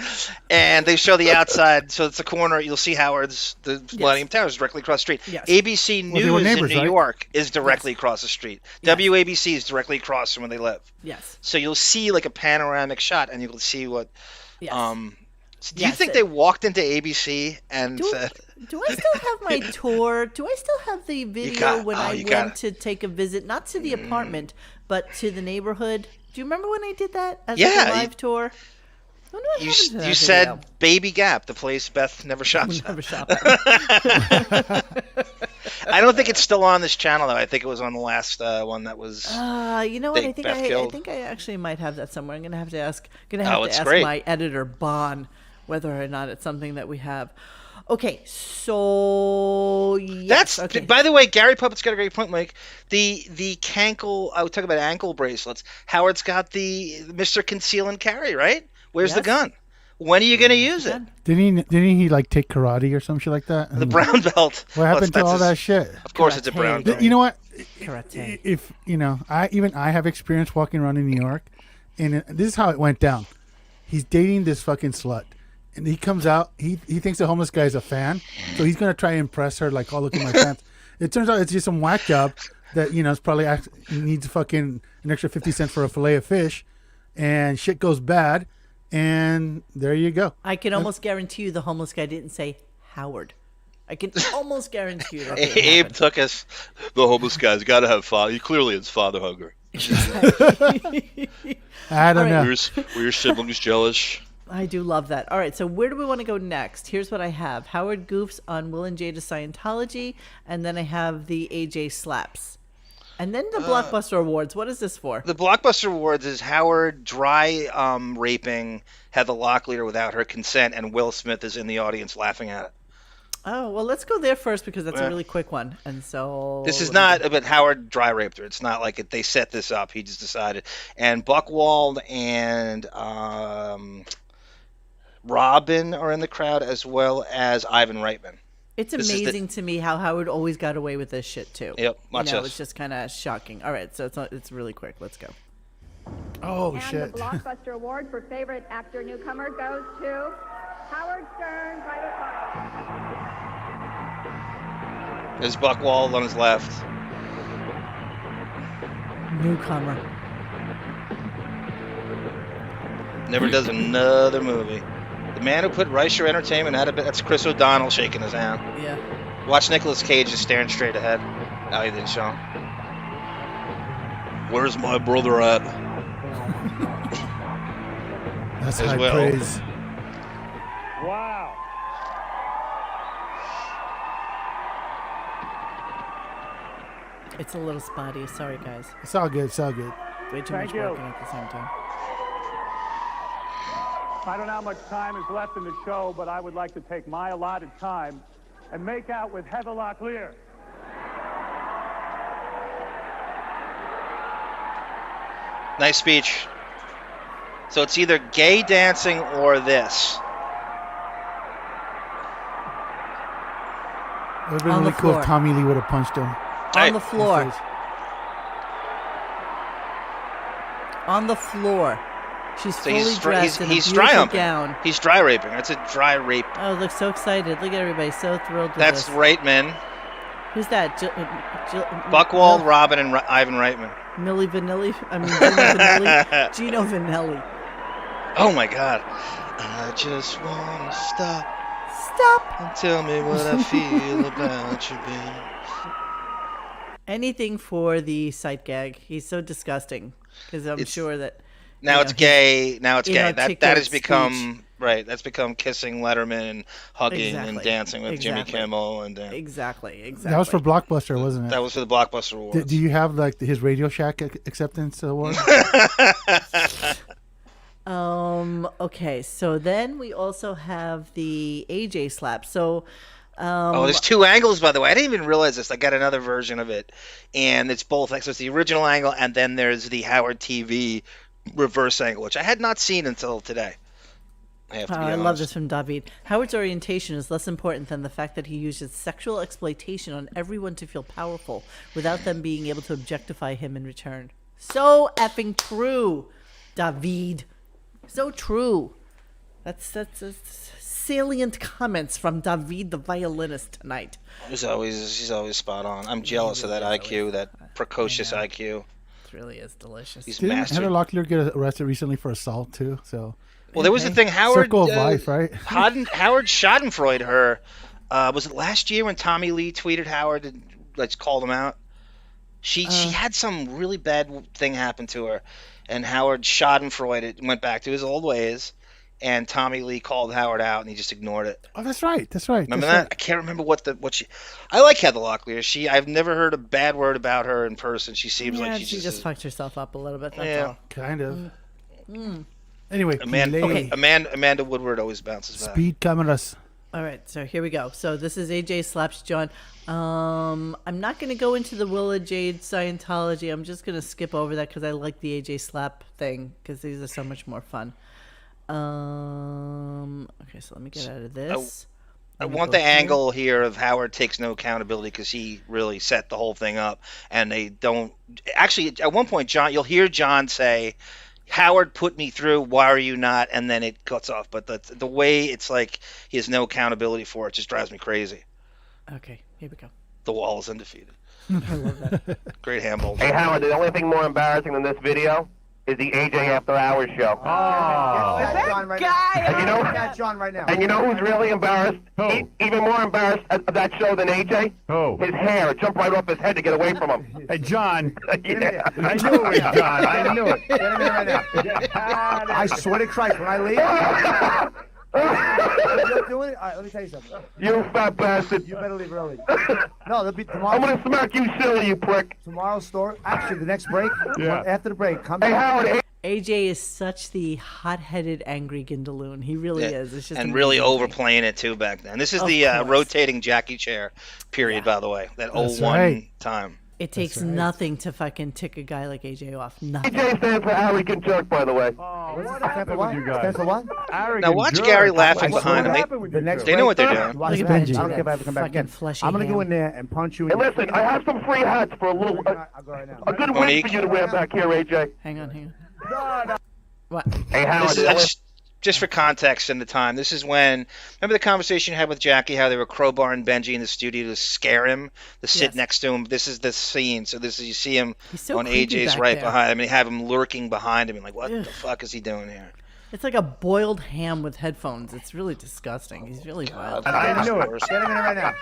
and they show the outside. So it's the corner. You'll see Howard's Millennium Tower is directly across the street. Yes. ABC News in New York is directly across the street. Yes. WABC is directly across from where they live. Yes. So you'll see like a panoramic shot, and you'll see what. Yes. Do you think they walked into ABC and said... Do I still have my tour? Do I still have the video when I went to take a visit, not to the apartment, but to the neighborhood? Do you remember when I did that as a live tour? You said Baby Gap, the place Beth never shops at. I don't think it's still on this channel, though. I think it was on the last one that was. You know what? I think I actually might have that somewhere. I'm gonna have to ask. Ask my editor Bon whether or not it's something that we have. Okay, so yes. By the way, Gary Puppet's got a great point, Mike. The cankle. I was talking about ankle bracelets. Howard's got the Mr. Conceal and Carry, right? Where's the gun? When are you going to use it? Didn't he like take karate or some shit like that? The brown belt. What happened to all that shit? Of course, it's a brown belt. You know what? Karate. If I have experience walking around in New York, and this is how it went down. He's dating this fucking slut, and he comes out. He thinks the homeless guy is a fan, so he's gonna try and impress her. Like, oh, look at my pants. It turns out it's just some whack job that it's probably needs fucking an extra 50 cents for a fillet of fish, and shit goes bad. And there you go. I can almost guarantee you the homeless guy didn't say Howard. I can almost guarantee you that. Abe took us. The homeless guy's got to have father. He clearly has father hunger. I don't know. Were your siblings jealous? I do love that. All right, so where do we want to go next? Here's what I have. Howard goofs on Will and Jada Scientology, and then I have the AJ slaps. And then the Blockbuster Awards. What is this for? The Blockbuster Awards is Howard dry raping Heather Locklear without her consent, and Will Smith is in the audience laughing at it. Oh, well, let's go there first because that's a really quick one. And so this is not about Howard dry raped her. It's not like they set this up. He just decided. And Buchwald and Robin are in the crowd, as well as Ivan Reitman. It's amazing to me how Howard always got away with this shit too. Yep, watch us. It's just kind of shocking. All right, so it's really quick. Let's go. Oh, and shit. the Blockbuster Award for Favorite Actor Newcomer goes to Howard Stern, Private Party. There's Buckwald on his left. Newcomer. Never does another movie. The man who put Reicher Entertainment out of it, that's Chris O'Donnell shaking his hand. Yeah. Watch Nicolas Cage just staring straight ahead. No, he didn't show him. Where's my brother at? That's As high well. praise. Wow. It's a little spotty. Sorry, guys. It's all good. It's all good. Way too Thank much you. working at the same time. I don't know how much time is left in the show, but I would like to take my allotted time and make out with Heather Locklear. Nice speech. So it's either gay dancing or this. It would have been On the really cool floor. if Tommy Lee would have punched him. On the floor. On the floor. She's So fully he's dressed in a he's dry beautiful humping. gown. He's dry raping. That's a dry rape. Oh, look so excited. Look at everybody. So thrilled with That's this. Reitman. Who's that? Buckwald, Robin, and Ivan Reitman. Millie Vanilli? I mean, Gino Vanelli? Gino Vanelli. Oh my God. I just want to stop. Stop. And tell me what I feel about you, babe. Anything for the sight gag. He's so disgusting. Because I'm sure that... Now it's gay. Now it's gay. That inarticulate has become speech. right. That's become kissing Letterman and hugging and Exactly. dancing with Jimmy Exactly. Kimmel and Exactly. That was for Blockbuster, wasn't it? that was for the Blockbuster Awards. Do you have like his Radio Shack acceptance award? Okay, so then we also have the AJ slap. So there's two angles, by the way. I didn't even realize this. I got another version of it, and it's both. So it's the original angle, and then there's the Howard TV reverse angle, which I had not seen until today. I have to be I honest. love this from David. Howard's orientation is less important than the fact that he uses sexual exploitation on everyone to feel powerful without them being able to objectify him in return. So effing true, David. So true. That's salient comments from David the violinist tonight. She's always spot on. I'm jealous of that IQ, that precocious IQ. It really is delicious. He's Didn't mastered. Heather Locklear get arrested recently for assault too? So. Well, there was the thing. Howard Circle of life, right? Howard Schadenfreude her. Was it last year when Tommy Lee tweeted Howard and called him out? She had some really bad thing happen to her, and Howard Schadenfreude went back to his old ways, and Tommy Lee called Howard out, and he just ignored it. Oh, that's right. That's right. Remember that's that? right. I can't remember what she. I like Heather Locklear. I've never heard a bad word about her in person. She seems like she just fucked herself up a little bit. That's Yeah. all. Kind of. Mm. Anyway, Amanda Woodward always bounces back. Speed cameras. All right, so here we go. So this is AJ Slaps John. I'm not going to go into the Willa Jade Scientology. I'm just going to skip over that because I like the AJ Slap thing because these are so much more fun. Okay, so let me get out of this. I want the angle here of Howard takes no accountability because he really set the whole thing up, and they don't. Actually, at one point, you'll hear John say, Howard put me through, why are you not? And then it cuts off. But the way it's like he has no accountability for it just drives me crazy. Okay, here we go. The Wall is undefeated. I love that. Great handball. Hey, Howard, the only thing more embarrassing than this video is the AJ After Hours show. Oh. And John right now. And you know who's really embarrassed? Even more embarrassed of that show than AJ? Who? His hair. It jumped right off his head to get away from him. Hey, John. Yeah. I knew it was John. I knew it. Get him in right now. I swear to Christ, when I leave... You're doing it? All right, let me tell you something. You fat bastard. You better leave early. No, there'll be tomorrow. I'm going to smack you silly, you prick. Tomorrow's story. Actually, the next break. Yeah. After the break. Come Hey, back. Howard. AJ is such the hot-headed, angry Gindaloon. He really is. It's just and really amazing. overplaying it too back then. This is Of the course. rotating Jackie chair period, by the way. That That's 01 right. time. It takes nothing to fucking tick a guy like AJ off. Nothing. AJ stands for arrogant jerk, by the way. What's the stand for what? Stand for what? Now watch Gary laughing behind him. They know what they're doing. Watch Look that. at Benji. I don't care if I have to come back again. I'm going to go in there and punch you. Hey, listen, I have some free hats for a little. A good wig for you to wear back here, AJ. Hang on. What? Hey, Howard. Just for context and the time, this is when, remember the conversation you had with Jackie, how they were crowbarring Benji in the studio to scare him, to sit next to him. This is the scene. So this is, you see him on AJ's right behind him, and you have him lurking behind him, and like, what the fuck is he doing here? It's like a boiled ham with headphones. It's really disgusting. He's really wild. I knew it. Get him in right now.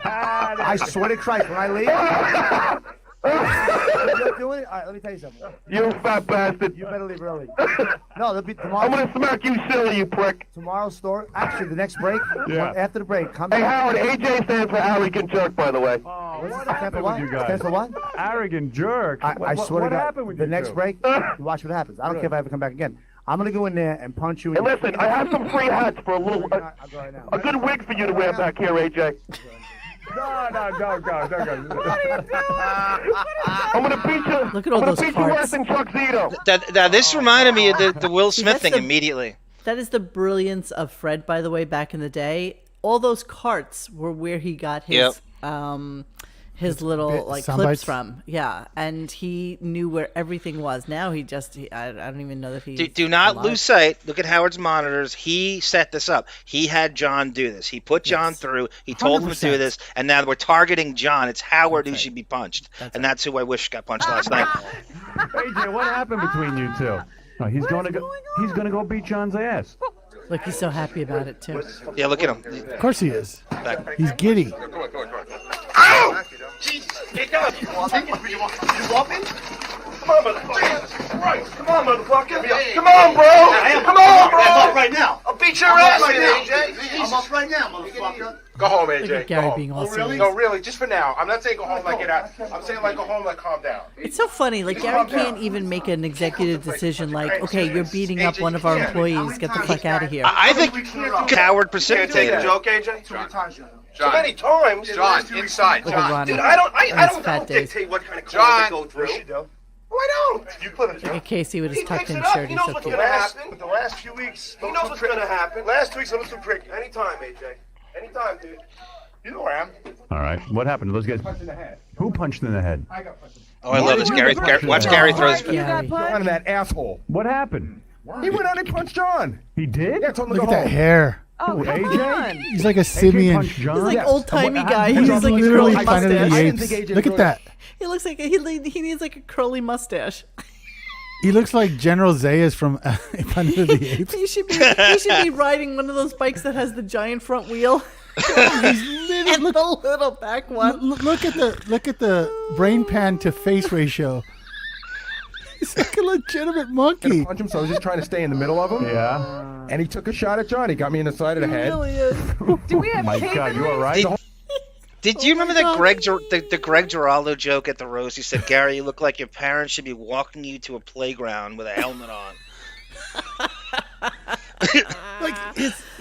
I swear to Christ, when I leave... You're doing it? All right, let me tell you something. You fat bastard. You better leave early. No, there'll be tomorrow. I'm going to smack you silly, you prick. Tomorrow's story. Actually, the next break. After the break. Come Hey, back. Howard, AJ stands for arrogant jerk, by the way. Stand for what? Stand for what? Arrogant jerk. I swear to what God. happened with the you next two? break, you watch what happens. I don't care if I ever come back again. I'm going to go in there and punch you. Hey, listen, I have some free hats for a little. A good wig for you to wear back here, AJ. No, go. I'm gonna beat you. Look at all those beat you parts. worse than Tuxedo. Now this reminded me of the Will Smith thing immediately. That is the brilliance of Fred, by the way, back in the day. All those carts were where he got his little like sound clips bites? from. Yeah, and he knew where everything was. Now I don't even know that he. Do not alive. lose sight. Look at Howard's monitors. He set this up. He had John do this. He put John through. He told him to do 100%. this, and now we're targeting John. It's Howard who should be punched, and that's who I wish got punched last night. AJ, what happened between you two? Oh, he's going to go beat John's ass. Look, he's so happy about it too. Yeah, look at him. Of course he is. He's giddy. Ow! Jesus, get down. You want me? You want me? Come on, motherfucker. Right. Come on, motherfucker. Come on, bro. Come on, bro. I'm up right now. I'll beat your ass right now, AJ. I'm up right now, motherfucker. Go home, Look at AJ. Gary Go home. being all serious. No, really, just for now. I'm not saying go home like get out. I'm saying like go home like calm down. It's so funny. Like Gary can't even make an executive decision. Like, okay, you're beating up one of our employees. Get the fuck out of here. I think Howard precipitated a it. joke, AJ? Too many times, John. So many times. John, inside. Look at Ronnie. Dude, I on his don't fat days. dictate what kind of John. clothes they go through. Why don't? You put it. Look at Casey with his He tucked picks in it up. shirt. He He's knows so what's cute. going to happen. The last few weeks, he knows what's going to happen. Last week's a little too prickly. Anytime, AJ. Anytime, dude. You know where I am. All right. What happened? Those guys. Punch in the head. Who punched in the head? I got punched. Oh, I love this. Watch Gary throw his. Gary. On that asshole. What happened? He went out and punched John. He did? Yeah, told him to Look go at that home. hair. Oh, come AJ? on. He's like a AJ simian. punched John? He's like Yes. old timey guy. He He's has like a literally curly Planet of mustache. the I didn't Apes. think AJ Look at was that. He looks like he needs like a curly mustache. He looks like General Zayas from Planet of the Apes. He should be riding one of those bikes that has the giant front wheel. And the little back one. Look at the brain pan to face ratio. He's like a legitimate monkey. Punch him, so I was just trying to stay in the middle of him. Yeah. And he took a shot at John. He got me in the side of the He head. really is. Do we have My tape God, in you this? all right? Did you remember that the Greg Giraldo joke at the roast? He said, "Gary, you look like your parents should be walking you to a playground with a helmet on." Like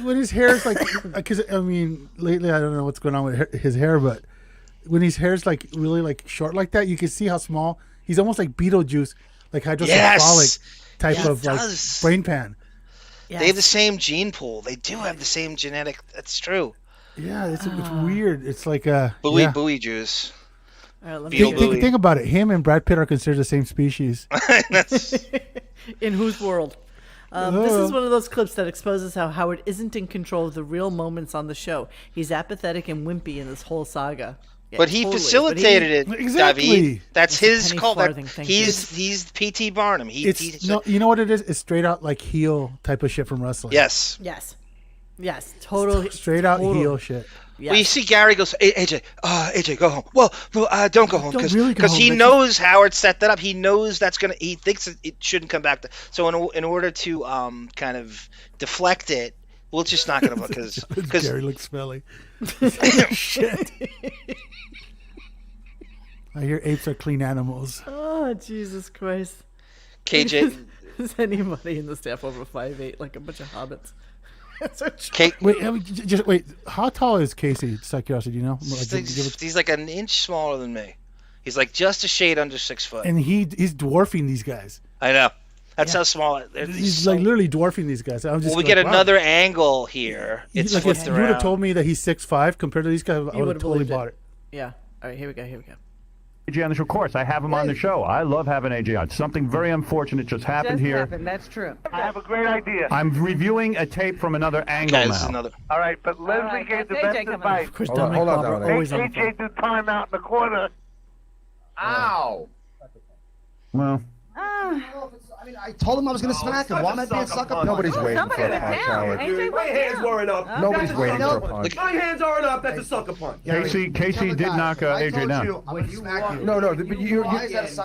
when his hair is like, because I mean, lately I don't know what's going on with his hair, but when his hair's like really like short like that, you can see how small he's almost like Beetlejuice, like hydrocephalic type of like brain pan. Yes. They have the same gene pool. They do have the same genetic. That's true. Yeah, it's weird. It's like a Buoy juice. All right, let me think about it. Him and Brad Pitt are considered the same species. In whose world? This is one of those clips that exposes how Howard isn't in control of the real moments on the show. He's apathetic and wimpy in this whole saga. Yeah, but he totally. facilitated it, Exactly. David. That's It's a his penny call. farthing thing. He's P.T. Barnum. No, you know what it is? It's straight out like heel type of shit from wrestling. Yes. Yes, totally. Straight out heel shit. Yes. Well, you see Gary goes, hey, AJ, go home. Well, don't go home Don't really go home, he but knows Howard set that up. He knows he thinks it shouldn't come back. So in order to kind of deflect it, we're just not going to because Gary looks smelly. Shit. I hear apes are clean animals. Oh, Jesus Christ. KJ. Is anybody in the staff over 5'8", like a bunch of hobbits? Wait, how tall is Casey? Just out of curiosity, do you know? He's like an inch smaller than me. He's like just a shade under 6 foot. And he's dwarfing these guys. I know. That's how small it is. He's like literally dwarfing these guys. I'm just we get another angle here. It's like flipped if you around. would have told me that he's 6'5" compared to these guys, I would have totally bought it. Yeah. All right, here we go. AJ on the show. Of course, I have him on the show. I love having AJ on. Something very unfortunate just happened here. That's true. I have a great idea. I'm reviewing a tape from another angle Okay, now. this is another. All right, but Leslie gave the best advice. Of course, Hold Dominic on, Barbara always on the phone. AJ do time out in the corner. Ow. Well, I mean, I told him I was going to smack him. Why am I being sucker punch? Nobody's waiting for a punch, Howard. My hands weren't up. Nobody's waiting for a punch. My hands aren't up. That's a sucker punch. Casey did knock AJ down.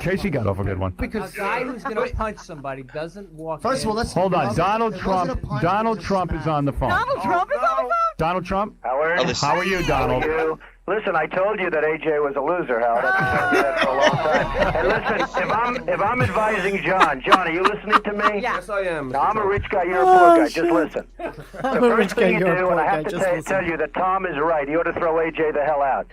Casey got off a good one. Because a guy who's going to punch somebody doesn't walk. First of all, let's Hold on. Donald Trump is on the phone. Donald Trump is on the phone? Donald Trump? Howard. How are you, Donald? Listen, I told you that AJ was a loser, Howard. I've been telling you that for a long time. And listen, if I'm advising John, are you listening to me? Yes, I am. Now, I'm a rich guy, you're a poor guy. Just listen. I'm The a rich first guy, thing you you're a do, poor and I guy. have to Just listen. tell you that Tom is right. You ought to throw AJ the hell out.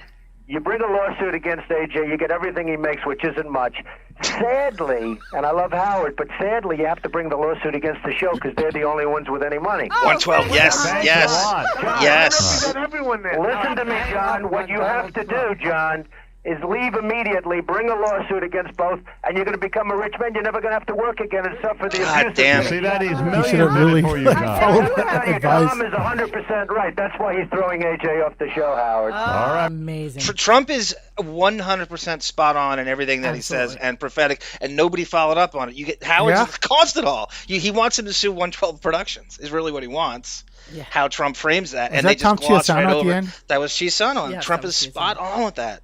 You bring a lawsuit against AJ, you get everything he makes, which isn't much. Sadly, and I love Howard, but sadly, you have to bring the lawsuit against the show because they're the only ones with any money. 112. Yes. Yes. John, everyone there. Listen to me, John. What you have to do, John, is leave immediately, bring a lawsuit against both, and you're going to become a rich man. You're never going to have to work again and suffer the God abuse. damn. See, that is You millions should have in really it for you, John. followed that advice. Tom is 100% right. That's why he's throwing AJ off the show, Howard. All right. Amazing. Trump is 100% spot on in everything that he says and prophetic, and nobody followed up on it. You get Howard's caused it all. He wants him to sue 112 Productions. Is really what he wants. Yeah. How Trump frames that, Was and that they just Tom gloss Chiasano right at the over. end? That was Chiasano. Yes, Trump that is was spot on with that.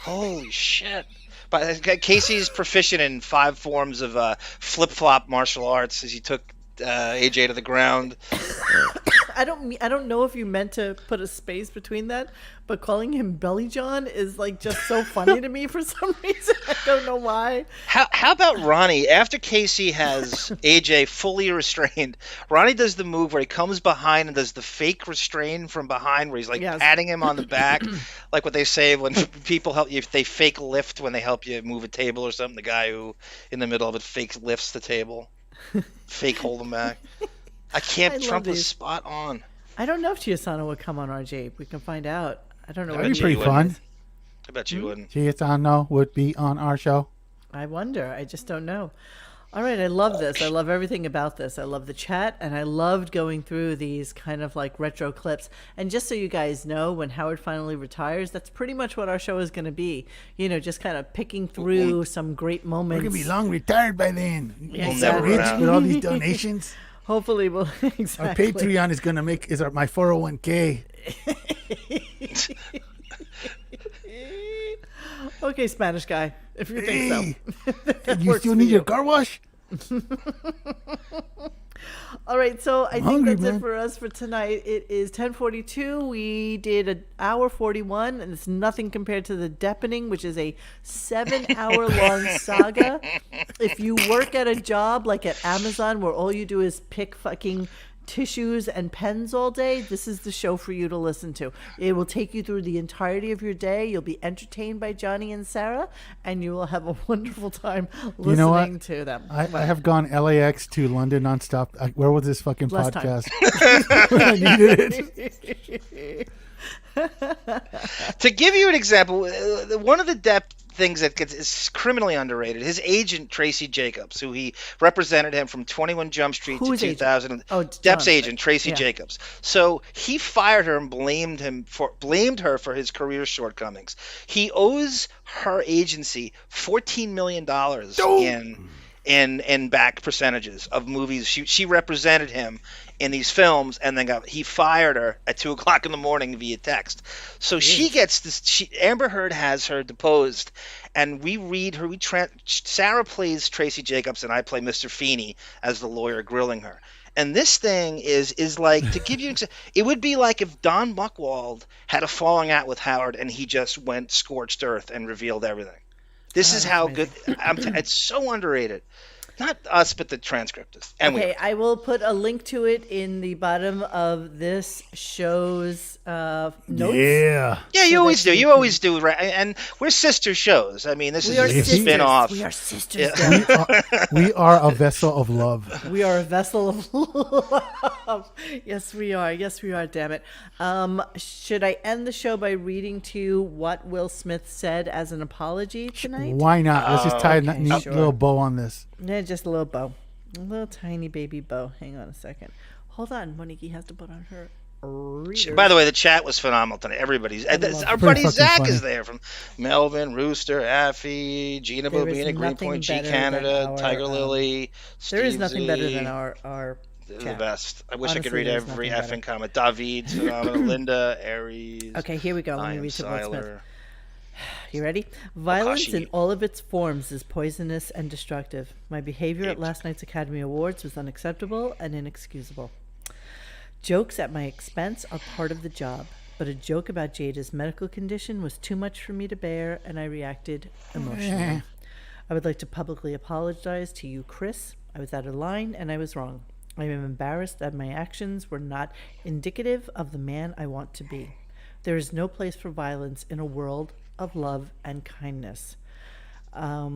Holy shit! But Casey's proficient in 5 forms of flip-flop martial arts as he took AJ to the ground. I don't know if you meant to put a space between that, but calling him Belly John is like just so funny to me for some reason. I don't know why. How about Ronnie? After Casey has AJ fully restrained, Ronnie does the move where he comes behind and does the fake restrain from behind, where he's like patting him on the back, like what they say when people help you, if they fake lift when they help you move a table or something. The guy who in the middle of it fake lifts the table, fake hold him back. I can't. Trump was spot on. I don't know if Chiasano would come on RJ. We can find out. I don't know. That'd be pretty fun. I bet you wouldn't. Chiasano would be on our show. I wonder. I just don't know. All right, I love this. I love everything about this. I love the chat, and I loved going through these kind of like retro clips. And just so you guys know, when Howard finally retires, that's pretty much what our show is going to be. You know, just kind of picking through some great moments. We're going to be long retired by then. Yeah, We'll rich with all these donations. Hopefully we'll exactly. Our Patreon is going to make my 401k. Okay, Spanish guy, if you think so. You still need your car wash? All right, so I think that's man. it for us for tonight. It is 10:42. We did an hour 41, and it's nothing compared to the Deppening, which is a 7-hour-long saga. If you work at a job like at Amazon, where all you do is pick fucking tissues and pens all day, this is the show for you to listen to. It will take you through the entirety of your day. You'll be entertained by Johnny and Sarah, and you will have a wonderful time listening to them. I have gone LAX to London nonstop. Where was this fucking Last podcast? time. I needed it. To give you an example, one of the Depp things that is criminally underrated, his agent Tracy Jacobs, who he represented him from 21 Jump Street to 2000. Depp's agent Tracy Jacobs. So he fired her and blamed her for his career shortcomings. He owes her agency $14 million in back percentages of movies. She represented him in these films, and then he fired her at 2:00 in the morning via text. So she gets this. Amber Heard has her deposed, and we read her. Sara plays Tracy Jacobs, and I play Mr. Feeney as the lawyer grilling her. And this thing is like, to give you, it would be like if Don Buchwald had a falling out with Howard, and he just went scorched earth and revealed everything. This is how good. It's so underrated. Not us, but the transcriptist. And okay, I will put a link to it in the bottom of this show's notes. Yeah. Yeah, you always do. You always do. Right? And we're sister shows. I mean, this is a spin-off. We are sisters. We are a vessel of love. We are a vessel of love. Yes, we are. Yes, we are. Damn it. Should I end the show by reading to you what Will Smith said as an apology tonight? Why not? Let's just tie a neat little bow on this. Yeah, just a little bow. A little tiny baby bow. Hang on a second. Hold on. Monique has to put on her reader. By the way, the chat was phenomenal tonight. Our buddy Zach is there from Melvin, Rooster, Affy, Gina Bobina, Greenpoint, G Canada, Tiger Lily, Steve There is nothing Z. better than our They're chat. the best. I wish Honestly, I could read there's every nothing effing comment. David, phenomenal. Linda, Aries. Okay, here we go. Let me Ian read to Will Smith. Seiler. You ready? Violence Akashi. in all of its forms is poisonous and destructive. My behavior at last night's Academy Awards was unacceptable and inexcusable. Jokes at my expense are part of the job, but a joke about Jada's medical condition was too much for me to bear, and I reacted emotionally. I would like to publicly apologize to you, Chris. I was out of line, and I was wrong. I am embarrassed that my actions were not indicative of the man I want to be. There is no place for violence in a world of love and kindness. I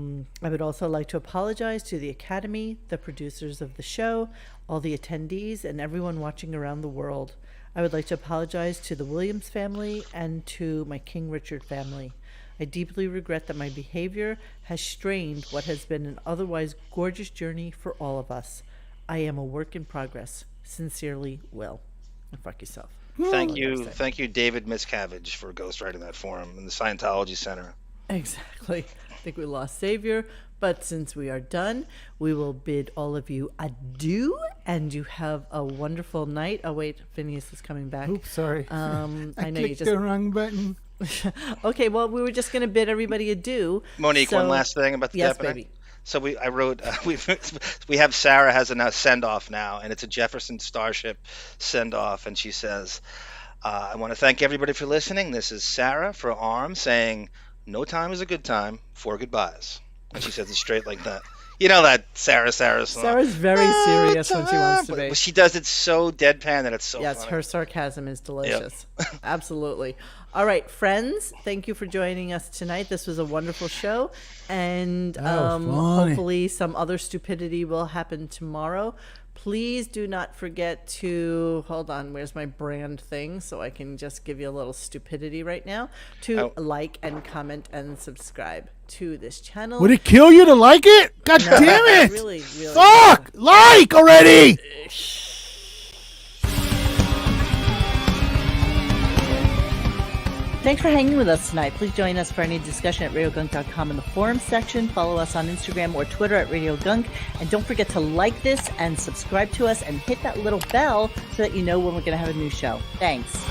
would also like to apologize to the Academy, the producers of the show, all the attendees, and everyone watching around the world. I would like to apologize to the Williams family and to my King Richard family. I deeply regret that my behavior has strained what has been an otherwise gorgeous journey for all of us. I am a work in progress. Sincerely, Will. And fuck yourself. Thank you, David Miscavige, for ghostwriting that forum in the Scientology Center. Exactly. I think we lost Savior, but since we are done, we will bid all of you adieu, and you have a wonderful night. Oh wait, Phineas is coming back. Oops, sorry. I know you clicked just the wrong button. Okay, well, we were just going to bid everybody adieu. Monique, one last thing about the yes, Deppening. baby. So I wrote we have Sara has a send off now, and it's a Jefferson Starship send off, and she says, I want to thank everybody for listening. This is Sara for ARM saying, no time is a good time for goodbyes. And she says it straight like that. You know that Sara song. Sara's very serious when she wants to be. But she does it so deadpan that it's so Yes, funny. her sarcasm is delicious. Yep. Absolutely. All right, friends, thank you for joining us tonight. This was a wonderful show. And hopefully some other stupidity will happen tomorrow. Please do not forget to, hold on, where's my brand thing so I can just give you a little stupidity right now, to like and comment and subscribe to this channel. Would it kill you to like it? God damn it! Really, fuck! Like already! Thanks for hanging with us tonight. Please join us for any discussion at RadioGunk.com in the forums section. Follow us on Instagram or Twitter at RadioGunk. And don't forget to like this and subscribe to us and hit that little bell so that you know when we're going to have a new show. Thanks.